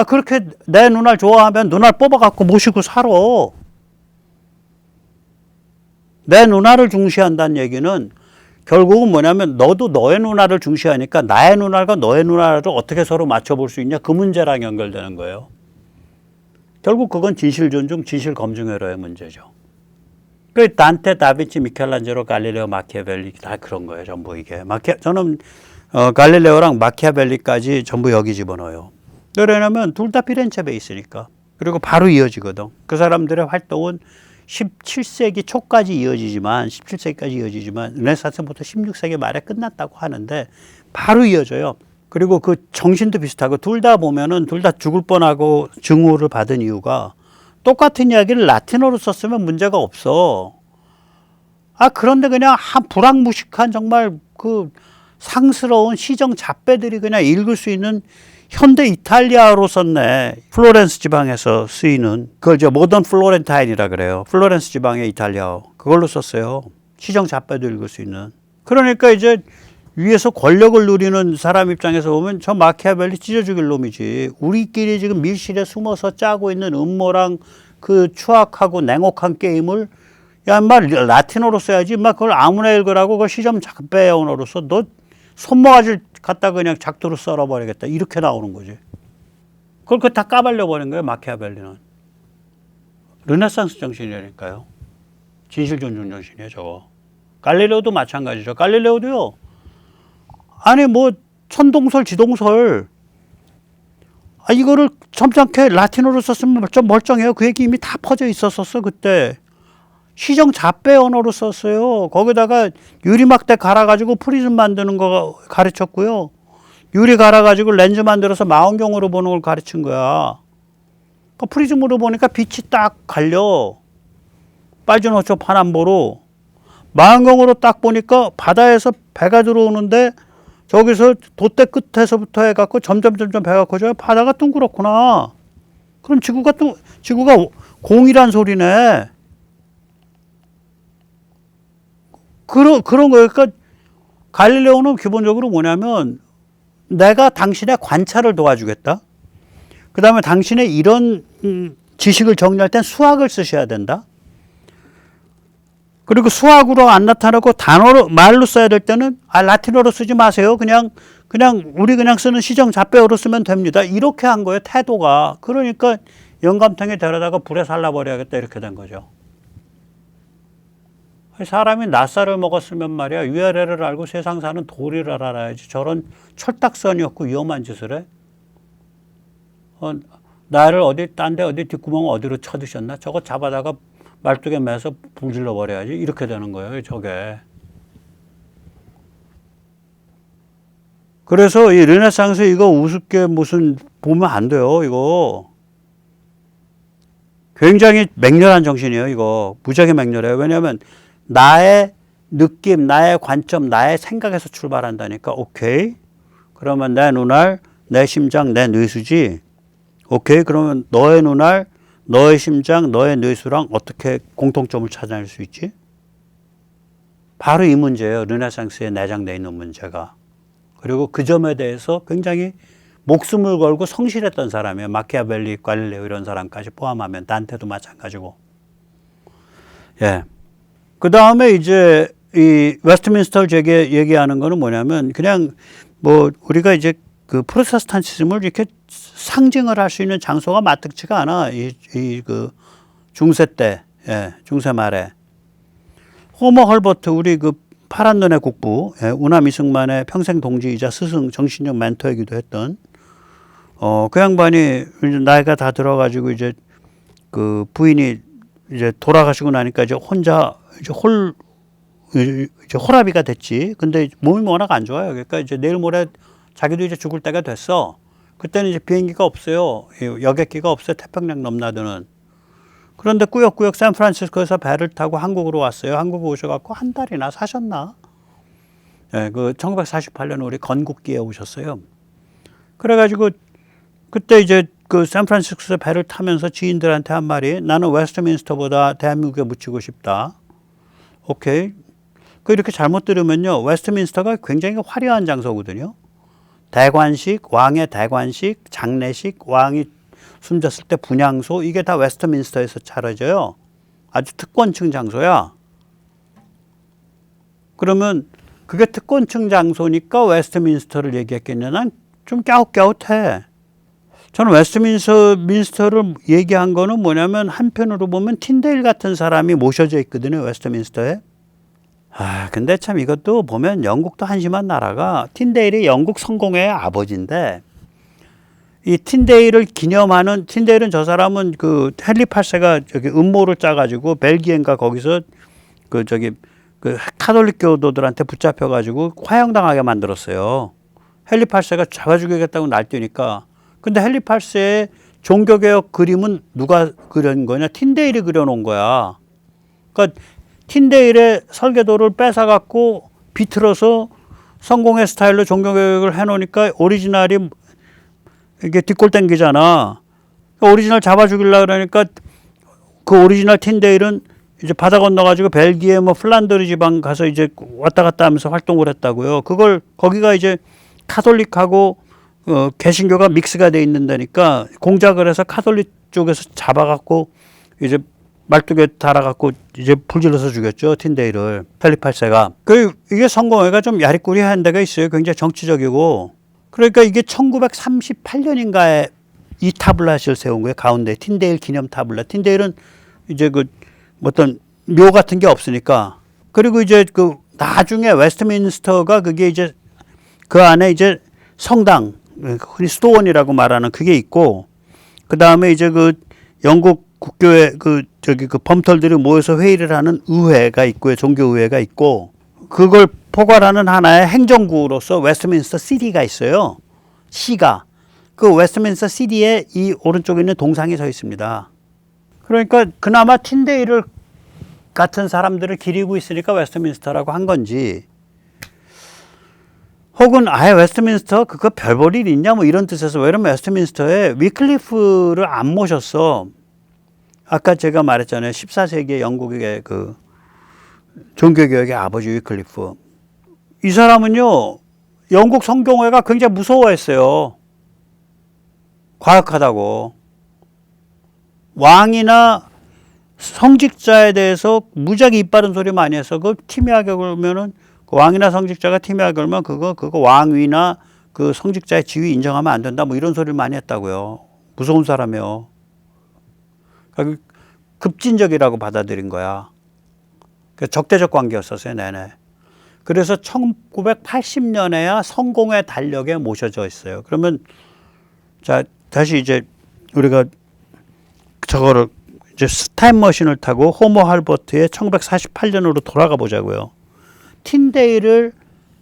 그렇게 내 눈알 좋아하면 눈알 뽑아갖고 모시고 살아. 내 눈알을 중시한다는 얘기는 결국은 뭐냐면 너도 너의 눈알을 중시하니까 나의 눈알과 너의 눈알을 어떻게 서로 맞춰볼 수 있냐 그 문제랑 연결되는 거예요. 결국 그건 진실 존중, 진실 검증회로의 문제죠. 그 단테, 다빈치, 미켈란젤로, 갈릴레오, 마키아벨리 다 그런 거예요. 전부 이게. 저는 갈릴레오랑 마키아벨리까지 전부 여기 집어넣어요. 왜냐하면 둘 다 피렌체 베이스니까. 그리고 바로 이어지거든. 그 사람들의 활동은 17세기 초까지 이어지지만 17세기까지 이어지지만 르네상스부터 16세기 말에 끝났다고 하는데 바로 이어져요. 그리고 그 정신도 비슷하고 둘 다 보면은 둘 다 죽을 뻔하고 증오를 받은 이유가 똑같은 이야기를 라틴어로 썼으면 문제가 없어. 그런데 그냥 한 불황무식한 정말 그 상스러운 시정 잡배들이 그냥 읽을 수 있는 현대 이탈리아로 썼네. 플로렌스 지방에서 쓰이는 그걸 모던 플로렌타인이라 그래요. 플로렌스 지방의 이탈리아어. 그걸로 썼어요. 시정 잡배도 읽을 수 있는. 그러니까 이제 위에서 권력을 누리는 사람 입장에서 보면 저 마키아벨리 찢어 죽일 놈이지. 우리끼리 지금 밀실에 숨어서 짜고 있는 음모랑 그 추악하고 냉혹한 게임을 야, 인마 라틴어로 써야지. 인마 그걸 아무나 읽으라고 그 시점 작배 언어로 써. 너 손모가지를 갖다 그냥 작두로 썰어버리겠다. 이렇게 나오는 거지. 그걸 다 까발려 버린 거예요, 마키아벨리는. 르네상스 정신이라니까요. 진실 존중 정신이에요, 저거. 갈릴레오도 마찬가지죠. 갈릴레오도요. 아니 뭐 천동설 지동설 이거를 점잖게 라틴어로 썼으면 좀 멀쩡해요. 그 얘기 이미 다 퍼져 있었었어 그때. 시정 잡배 언어로 썼어요. 거기다가 유리막대 갈아가지고 프리즘 만드는 거 가르쳤고요. 유리 갈아가지고 렌즈 만들어서 망원경으로 보는 걸 가르친 거야. 그 프리즘으로 보니까 빛이 딱 갈려. 빨준 호초 파남보로. 망원경으로 딱 보니까 바다에서 배가 들어오는데 저기서 돛대 끝에서부터 해갖고 점점 배가 커져요. 바다가 둥그렇구나. 그럼 지구가 공이란 소리네. 그런 거예요. 그러니까 갈릴레오는 기본적으로 뭐냐면 내가 당신의 관찰을 도와주겠다. 그 다음에 당신의 이런 지식을 정리할 땐 수학을 쓰셔야 된다. 그리고 수학으로 안 나타나고 단어로 말로 써야 될 때는 라틴어로 쓰지 마세요. 그냥 우리 그냥 쓰는 시정 잡배어로 쓰면 됩니다. 이렇게 한 거예요. 태도가. 그러니까 영감탱이 데려다가 불에 살라버려야겠다 이렇게 된 거죠. 사람이 낫살을 먹었으면 말이야 위아래를 알고 세상 사는 도리를 알아야지. 저런 철딱선이었고 위험한 짓을 해. 나를 딴 데 어디 뒷구멍 어디로 쳐드셨나? 저거 잡아다가 말뚝에 매서 불질러 버려야지. 이렇게 되는 거예요, 저게. 그래서 이 르네상스 이거 우습게 무슨 보면 안 돼요, 이거. 굉장히 맹렬한 정신이에요, 이거. 무지하게 맹렬해요. 왜냐하면 나의 느낌, 나의 관점, 나의 생각에서 출발한다니까. 오케이. 그러면 내 눈알, 내 심장, 내 뇌수지. 오케이. 그러면 너의 눈알, 너의 심장, 너의 뇌수랑 어떻게 공통점을 찾아낼 수 있지? 바로 이 문제예요. 르네상스에 내장되어 있는 문제가. 그리고 그 점에 대해서 굉장히 목숨을 걸고 성실했던 사람이에요. 마키아벨리, 갈릴레오 이런 사람까지 포함하면 단테도 마찬가지고. 예. 그 다음에 이제 이 웨스트민스터 얘기하는 거는 뭐냐면 그냥 뭐 우리가 이제 그 프로테스탄티즘을 이렇게 상징을 할 수 있는 장소가 마뜩지가 않아. 그 중세 때, 예, 중세 말에. 호머 헐버트, 우리 그 파란 눈의 국부, 예, 우남 이승만의 평생 동지이자 스승, 정신적 멘토이기도 했던, 그 양반이 나이가 다 들어가지고 이제 그 부인이 이제 돌아가시고 나니까 이제 혼자 이제 홀아비가 됐지. 근데 몸이 워낙 안 좋아요. 그러니까 이제 내일 모레 자기도 이제 죽을 때가 됐어. 그때는 이제 비행기가 없어요. 여객기가 없어요. 태평양 넘나드는. 그런데 꾸역꾸역 샌프란시스코에서 배를 타고 한국으로 왔어요. 한국 오셔갖고 한 달이나 사셨나? 예, 그 1948년 우리 건국기에 오셨어요. 그래가지고 그때 이제 그 샌프란시스코에서 배를 타면서 지인들한테 한 말이 나는 웨스트민스터보다 대한민국에 묻히고 싶다. 오케이. 그 이렇게 잘못 들으면요. 웨스트민스터가 굉장히 화려한 장소거든요. 대관식, 왕의 대관식, 장례식, 왕이 숨졌을 때 분향소, 이게 다 웨스트민스터에서 차려져요. 아주 특권층 장소야. 그러면 그게 특권층 장소니까 웨스트민스터를 얘기했겠냐? 난 좀 갸웃갸웃해. 저는 웨스트민스터를 얘기한 거는 뭐냐면 한편으로 보면 틴데일 같은 사람이 모셔져 있거든요. 웨스트민스터에. 근데 참 이것도 보면 영국도 한심한 나라가 틴데일이 영국 성공의 아버지인데 이 틴데일을 기념하는 틴데일은 저 사람은 그 헨리 8세가 저기 음모를 짜가지고 벨기에인가 거기서 그 카톨릭 교도들한테 붙잡혀가지고 화형당하게 만들었어요. 헨리 8세가 잡아 죽이겠다고 날뛰니까. 근데 헨리 8세의 종교개혁 그림은 누가 그린 거냐? 틴데일이 그려놓은 거야. 그러니까 틴데일의 설계도를 뺏어갖고 비틀어서 성공의 스타일로 종교개혁을 해놓으니까 오리지널이 이게 뒷골 땡기잖아. 그러니까 오리지널 잡아 죽이려고 그러니까 그 오리지널 틴데일은 이제 바다 건너가지고 벨기에 뭐 플란드르 지방 가서 이제 왔다 갔다 하면서 활동을 했다고요. 그걸 거기가 이제 카톨릭하고 개신교가 믹스가 돼 있는다니까 공작을 해서 카톨릭 쪽에서 잡아갖고 이제 말뚝에 달아갖고 이제 불질러서 죽였죠. 틴데이를. 펠리 8세가. 이게 성공회가 좀 야리꾸리한 데가 있어요. 굉장히 정치적이고. 그러니까 이게 1938년인가에 이 타블렛을 세운 거예요. 가운데 틴데일 기념 타블렛. 틴데일은 이제 그 어떤 묘 같은 게 없으니까. 그리고 이제 그 나중에 웨스트민스터가 그게 이제 그 안에 이제 성당, 흔히 수도원이라고 말하는 그게 있고, 그 다음에 이제 그 영국 국교의 그 범털들이 모여서 회의를 하는 의회가 있고요. 종교의회가 있고, 그걸 포괄하는 하나의 행정구로서 웨스트민스터 시티가 있어요. 시가. 그 웨스트민스터 시티에 이 오른쪽에 있는 동상이 서 있습니다. 그러니까 그나마 틴데이를 같은 사람들을 기리고 있으니까 웨스트민스터라고 한 건지, 혹은 아예 웨스트민스터 그거 별 볼 일 있냐 뭐 이런 뜻에서, 왜냐면 웨스트민스터에 위클리프를 안 모셨어. 아까 제가 말했잖아요. 14세기에 영국의 그 종교개혁의 아버지 위클리프. 이 사람은요, 영국 성경회가 굉장히 무서워했어요. 과학하다고. 왕이나 성직자에 대해서 무지하게 이빠른 소리 많이 해서 그 팀이하게 걸면은 그 왕이나 성직자가 팀이하게 걸면 그거 왕위나 그 성직자의 지위 인정하면 안 된다 뭐 이런 소리를 많이 했다고요. 무서운 사람이요. 그러니까 급진적이라고 받아들인 거야. 적대적 관계였었어요, 내내. 그래서 1980년에야 성공의 달력에 모셔져 있어요. 그러면 자 다시 이제 우리가 저거를 이제 타임머신을 타고 호모 할버트의 1948년으로 돌아가 보자고요. 틴데이를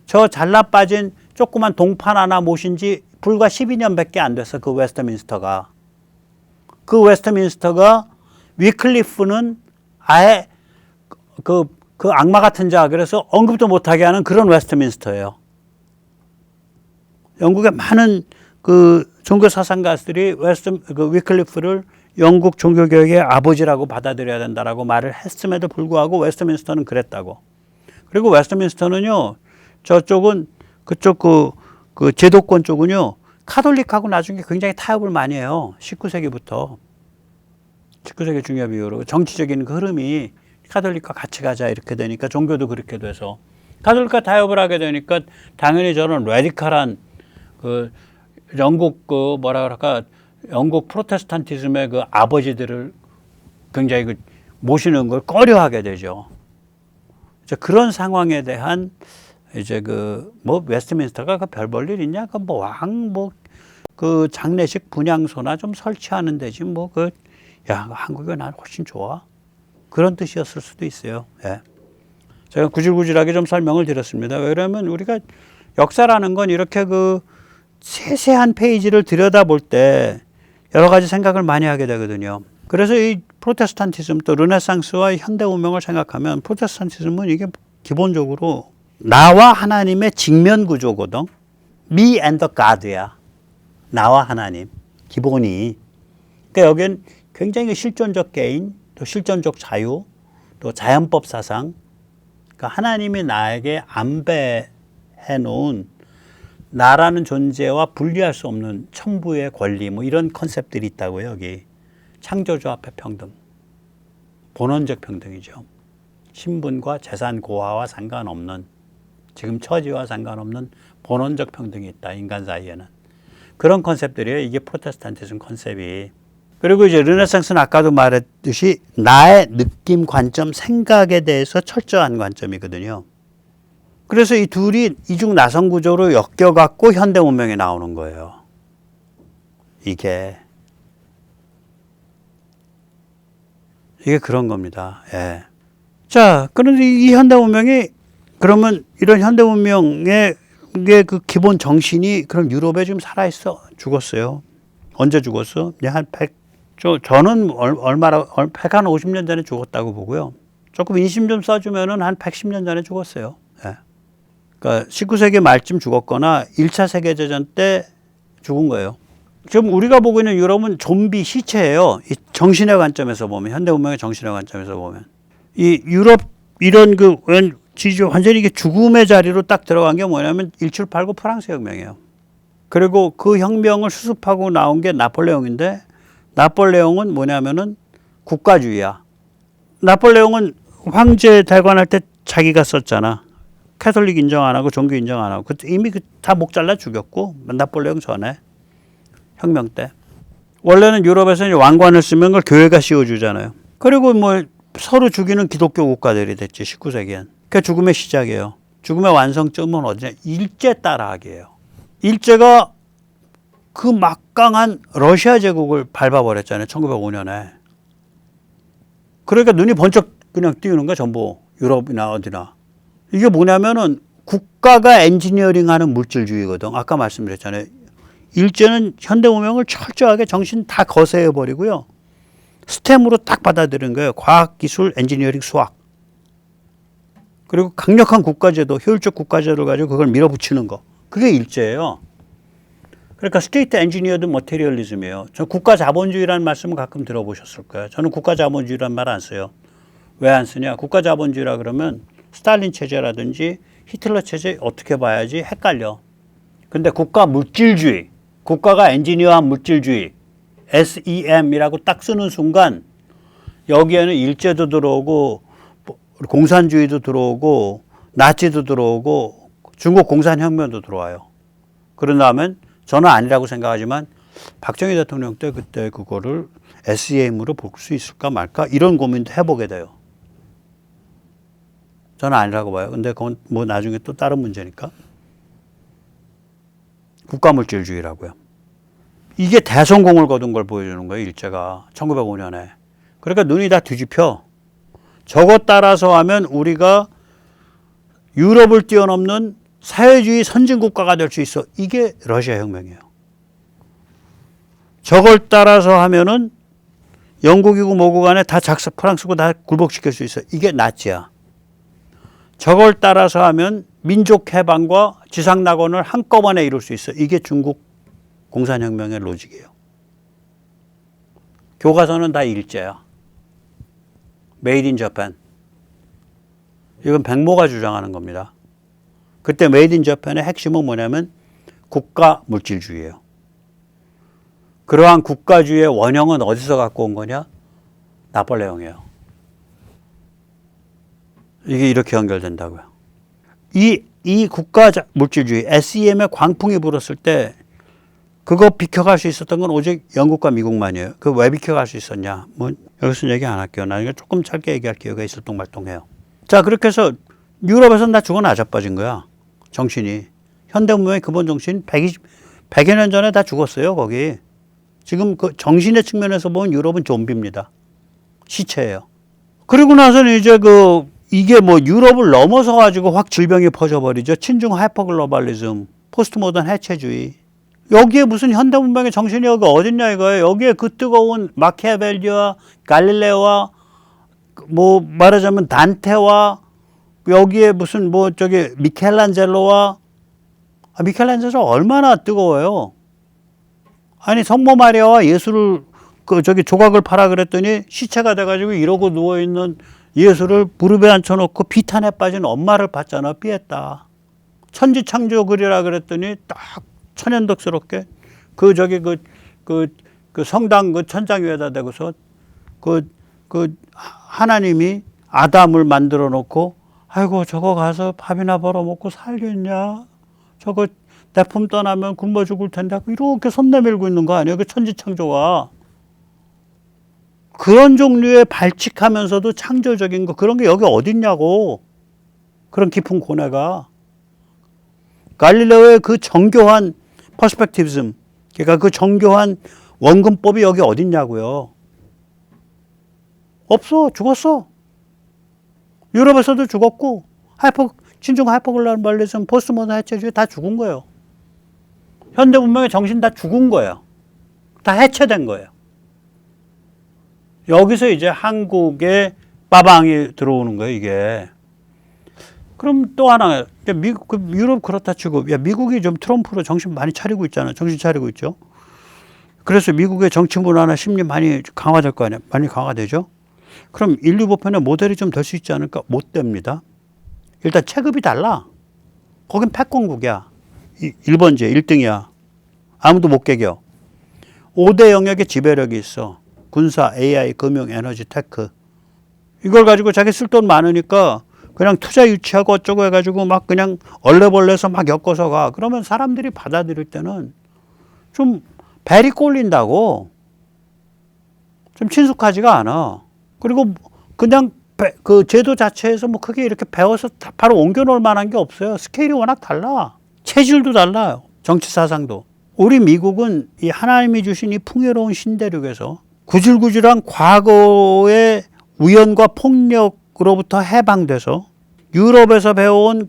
저 잘라 빠진 조그만 동판 하나 모신 지 불과 12년밖에 안 됐어. 그 웨스트민스터가. 그 웨스트민스터가 위클리프는 아예 그 악마 같은 자, 그래서 언급도 못하게 하는 그런 웨스트민스터예요. 영국의 많은 그 종교 사상가들이 그 위클리프를 영국 종교개혁의 아버지라고 받아들여야 된다라고 말을 했음에도 불구하고 웨스트민스터는 그랬다고. 그리고 웨스트민스터는요, 저쪽은 그쪽 그 제도권 쪽은요, 카톨릭하고 나중에 굉장히 타협을 많이 해요. 19세기부터. 19세기 중엽 이후로 정치적인 그 흐름이 카톨릭과 같이 가자 이렇게 되니까 종교도 그렇게 돼서 카톨릭과 타협을 하게 되니까 당연히 저는 레디컬한 그 영국 그 뭐라 그럴까 영국 프로테스탄티즘의 그 아버지들을 굉장히 그 모시는 걸 꺼려하게 되죠. 이제 그런 상황에 대한 이제 그 뭐 웨스트민스터가 그 별 볼 일 있냐? 그 뭐 왕 뭐 그 장례식 분향소나 좀 설치하는 데지 뭐 그 야 한국이 난 훨씬 좋아. 그런 뜻이었을 수도 있어요. 예. 제가 구질구질하게 좀 설명을 드렸습니다. 왜냐하면 우리가 역사라는 건 이렇게 그 세세한 페이지를 들여다볼 때 여러 가지 생각을 많이 하게 되거든요. 그래서 이 프로테스탄티즘 또 르네상스와 현대 운명을 생각하면 프로테스탄티즘은 이게 기본적으로 나와 하나님의 직면 구조거든. Me and the God야. 나와 하나님. 기본이. 그러니까 여기는 굉장히 실존적 개인, 또 실존적 자유, 또 자연법 사상. 그러니까 하나님이 나에게 안배해 놓은 나라는 존재와 분리할 수 없는 천부의 권리, 뭐 이런 컨셉들이 있다고요, 여기. 창조주 앞에 평등. 본원적 평등이죠. 신분과 재산 고하와 상관없는, 지금 처지와 상관없는 본원적 평등이 있다, 인간 사이에는. 그런 컨셉들이에요, 이게 프로테스탄티즘 컨셉이. 그리고 이제 르네상스는 아까도 말했듯이 나의 느낌, 관점, 생각에 대해서 철저한 관점이거든요. 그래서 이 둘이 이중 나선 구조로 엮여갖고 현대 문명이 나오는 거예요. 이게 그런 겁니다. 예. 자, 그런데 이 현대 문명이 그러면 이런 현대 문명의 그 기본 정신이 그럼 유럽에 지금 살아있어? 죽었어요. 언제 죽었어? 한 100, 저는 얼마나, 150년 전에 죽었다고 보고요. 조금 인심 좀 써주면은 한 110년 전에 죽었어요. 예. 그러니까 19세기 말쯤 죽었거나 1차 세계대전 때 죽은 거예요. 지금 우리가 보고 있는 유럽은 좀비 시체예요. 이 정신의 관점에서 보면, 현대 문명의 정신의 관점에서 보면. 이 유럽 이런 그 지주 완전히 이게 죽음의 자리로 딱 들어간 게 뭐냐면 1789 프랑스 혁명이에요. 그리고 그 혁명을 수습하고 나온 게 나폴레옹인데 나폴레옹은 뭐냐면은 국가주의야. 나폴레옹은 황제 대관할 때 자기가 썼잖아. 캐톨릭 인정 안 하고 종교 인정 안 하고 그때 이미 다 목 잘라 죽였고 나폴레옹 전에 혁명 때 원래는 유럽에서는 왕관을 쓰면 그걸 교회가 씌워주잖아요. 그리고 뭐 서로 죽이는 기독교 국가들이 됐지 19세기엔. 그게 죽음의 시작이에요. 죽음의 완성점은 어디냐? 일제 따라하기예요. 일제가 그 막강한 러시아 제국을 밟아버렸잖아요. 1905년에. 그러니까 눈이 번쩍 그냥 띄우는 거야. 전부 유럽이나 어디나. 이게 뭐냐면은 국가가 엔지니어링하는 물질주의거든. 아까 말씀드렸잖아요. 일제는 현대문명을 철저하게 정신 다 거세해버리고요. 스템으로 딱 받아들인 거예요. 과학, 기술, 엔지니어링, 수학. 그리고 강력한 국가제도, 효율적 국가제도를 가지고 그걸 밀어붙이는 거. 그게 일제예요. 그러니까 스테이트 엔지니어드 머테리얼리즘이에요. 저 국가 자본주의라는 말씀을 가끔 들어보셨을 거예요. 저는 국가 자본주의라는 말 안 써요. 왜 안 쓰냐? 국가 자본주의라 그러면 스탈린 체제라든지 히틀러 체제 어떻게 봐야지 헷갈려. 근데 국가 물질주의, 국가가 엔지니어한 물질주의, SEM이라고 딱 쓰는 순간 여기에는 일제도 들어오고 공산주의도 들어오고 나치도 들어오고 중국 공산혁명도 들어와요. 그런 다음엔 저는 아니라고 생각하지만 박정희 대통령 때 그때 그거를 SEM으로 볼 수 있을까 말까 이런 고민도 해보게 돼요. 저는 아니라고 봐요. 근데 그건 뭐 나중에 또 다른 문제니까. 국가물질주의라고요. 이게 대성공을 거둔 걸 보여주는 거예요. 일제가 1905년에. 그러니까 눈이 다 뒤집혀. 저것 따라서 하면 우리가 유럽을 뛰어넘는 사회주의 선진국가가 될 수 있어. 이게 러시아 혁명이에요. 저걸 따라서 하면은 영국이고 뭐고 간에 다 프랑스고 다 굴복시킬 수 있어. 이게 나치야. 저걸 따라서 하면 민족 해방과 지상 낙원을 한꺼번에 이룰 수 있어. 이게 중국 공산혁명의 로직이에요. 교과서는 다 일제야. 메이드 인 재팬. 이건 백모가 주장하는 겁니다. 그때 메이드 인 재팬의 핵심은 뭐냐면 국가 물질주의예요. 그러한 국가주의의 원형은 어디서 갖고 온 거냐? 나폴레옹이에요. 이게 이렇게 연결된다고요. 이 국가 물질주의, SEM의 광풍이 불었을 때 그거 비켜갈 수 있었던 건 오직 영국과 미국만이에요. 그 왜 비켜갈 수 있었냐? 뭐 여기서 얘기 안 할게요. 나중에 조금 짧게 얘기할 기회가 있을동말동해요. 자, 그렇게 해서 유럽에서는 다 죽어 나자빠진 거야. 정신이. 현대문명의 기본 정신 100여 년 전에 다 죽었어요. 거기. 지금 그 정신의 측면에서 보면 유럽은 좀비입니다. 시체예요. 그리고 나서는 이제 이게 뭐 유럽을 넘어서 가지고 확 질병이 퍼져버리죠. 친중 하이퍼글로벌리즘, 포스트 모던 해체주의. 여기에 무슨 현대문명의 정신이 여기 어딨냐 이거예요. 여기에 그 뜨거운 마키아벨리와 갈릴레오와 뭐 말하자면 단테와 여기에 무슨 뭐 저기 미켈란젤로와 미켈란젤로 얼마나 뜨거워요. 아니 성모 마리아와 예수를 저기 조각을 팔아 그랬더니 시체가 돼가지고 이러고 누워있는 예수를 무릎에 앉혀놓고 비탄에 빠진 엄마를 봤잖아. 삐했다. 천지창조 그리라 그랬더니 딱 천연덕스럽게 그 성당 그 천장 위에다 대고서 하나님이 아담을 만들어 놓고 아이고 저거 가서 밥이나 벌어 먹고 살겠냐? 저거 내 품 떠나면 굶어 죽을 텐데 이렇게 손 내밀고 있는 거 아니에요? 그 천지창조가. 그런 종류의 발칙하면서도 창조적인 거 그런 게 여기 어딨냐고. 그런 깊은 고뇌가. 갈릴레오의 그 정교한 퍼스펙티비즘, 그러니까 그 정교한 원근법이 여기 어딨냐고요. 없어. 죽었어. 유럽에서도 죽었고 친중 하이퍼글로벌리즘, 포스트모던 해체주의 다 죽은 거예요. 현대 문명의 정신 다 죽은 거예요. 다 해체된 거예요. 여기서 이제 한국에 빠방이 들어오는 거예요, 이게. 그럼 또 하나, 유럽 그렇다 치고, 미국이 좀 트럼프로 정신 많이 차리고 있잖아요. 정신 차리고 있죠. 그래서 미국의 정치 문화나 심리 많이 강화될 거 아니에요. 많이 강화되죠. 그럼 인류 보편의 모델이 좀 될 수 있지 않을까? 못 됩니다. 일단 체급이 달라. 거긴 패권국이야. 일본제 1등이야. 아무도 못 깨겨. 5대 영역의 지배력이 있어. 군사, AI, 금융, 에너지, 테크. 이걸 가지고 자기 쓸 돈 많으니까 그냥 투자 유치하고 어쩌고 해가지고 막 그냥 얼레벌레서 막 엮어서 가. 그러면 사람들이 받아들일 때는 좀 벨이 꼴린다고. 좀 친숙하지가 않아. 그리고 그냥 그 제도 자체에서 뭐 크게 이렇게 배워서 바로 옮겨놓을 만한 게 없어요. 스케일이 워낙 달라. 체질도 달라요. 정치 사상도. 우리 미국은 이 하나님이 주신 이 풍요로운 신대륙에서 구질구질한 과거의 우연과 폭력으로부터 해방돼서 유럽에서 배워온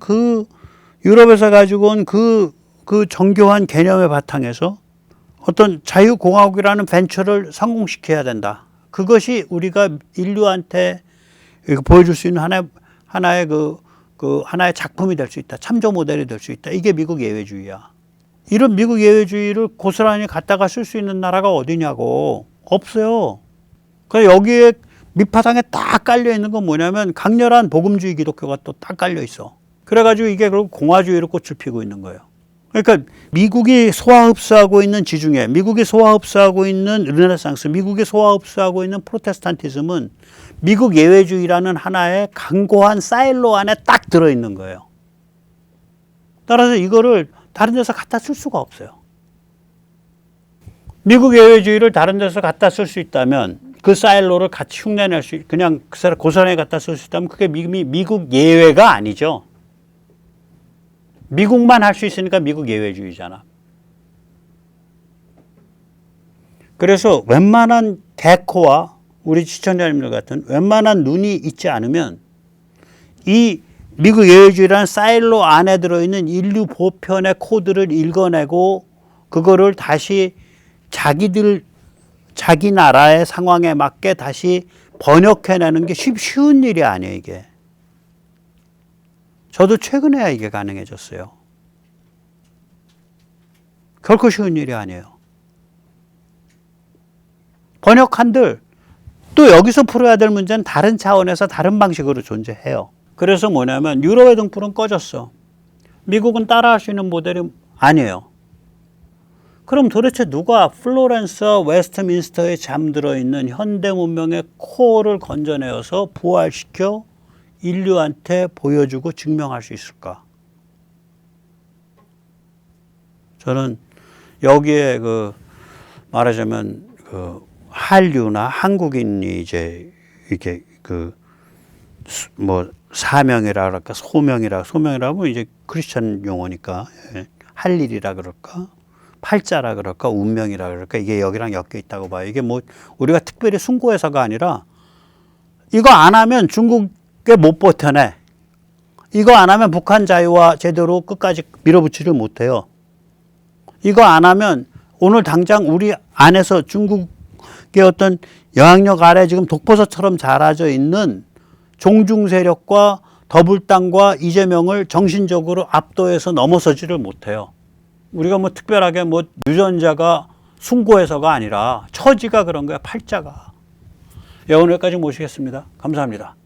유럽에서 가지고 온 그 정교한 개념의 바탕에서 어떤 자유공화국이라는 벤처를 성공시켜야 된다. 그것이 우리가 인류한테 보여줄 수 있는 하나의 하나의 작품이 될 수 있다. 참조 모델이 될 수 있다. 이게 미국 예외주의야. 이런 미국 예외주의를 고스란히 갖다가 쓸 수 있는 나라가 어디냐고. 없어요. 그래서 여기에 밑바탕에 딱 깔려 있는 건 뭐냐면 강렬한 복음주의 기독교가 또 딱 깔려 있어. 그래가지고 이게 결국 공화주의로 꽃을 피고 있는 거예요. 그러니까 미국이 소화흡수하고 있는 지중해, 미국이 소화흡수하고 있는 르네상스, 미국이 소화흡수하고 있는 프로테스탄티즘은 미국 예외주의라는 하나의 강고한 사일로 안에 딱 들어있는 거예요. 따라서 이거를 다른 데서 갖다 쓸 수가 없어요. 미국 예외주의를 다른 데서 갖다 쓸 수 있다면 그 사일로를 같이 흉내낼 수, 그냥 그 사람 고스란히 갖다 쓸 수 있다면 그게 미국 예외가 아니죠. 미국만 할 수 있으니까 미국 예외주의잖아. 그래서 웬만한 개코와 우리 시청자님들 같은 웬만한 눈이 있지 않으면 이 미국 예외주의라는 사일로 안에 들어있는 인류 보편의 코드를 읽어내고 그거를 다시 자기 나라의 상황에 맞게 다시 번역해내는 게 쉬운 일이 아니에요, 이게. 저도 최근에야 이게 가능해졌어요. 결코 쉬운 일이 아니에요. 번역한들 또 여기서 풀어야 될 문제는 다른 차원에서 다른 방식으로 존재해요. 그래서 뭐냐면 유럽의 등불은 꺼졌어. 미국은 따라할 수 있는 모델이 아니에요. 그럼 도대체 누가 플로렌스와 웨스트민스터에 잠들어 있는 현대 문명의 코어를 건져내어서 부활시켜 인류한테 보여주고 증명할 수 있을까? 저는 여기에 말하자면 한류나 한국인이 이제 이렇게 사명이라 그럴까 소명이라고 이제 크리스천 용어니까 할 일이라 그럴까 팔자라 그럴까 운명이라 그럴까 이게 여기랑 엮여 있다고 봐요. 이게 뭐 우리가 특별히 숭고해서가 아니라 이거 안 하면 중국에 못 버텨내. 이거 안 하면 북한 자유화 제대로 끝까지 밀어붙이를 못해요. 이거 안 하면 오늘 당장 우리 안에서 중국의 어떤 영향력 아래 지금 독버섯처럼 자라져 있는 종중 세력과 더불당과 이재명을 정신적으로 압도해서 넘어서지를 못해요. 우리가 뭐 특별하게 뭐 유전자가 숭고해서가 아니라 처지가 그런 거야, 팔자가. 예, 오늘 여기까지 모시겠습니다. 감사합니다.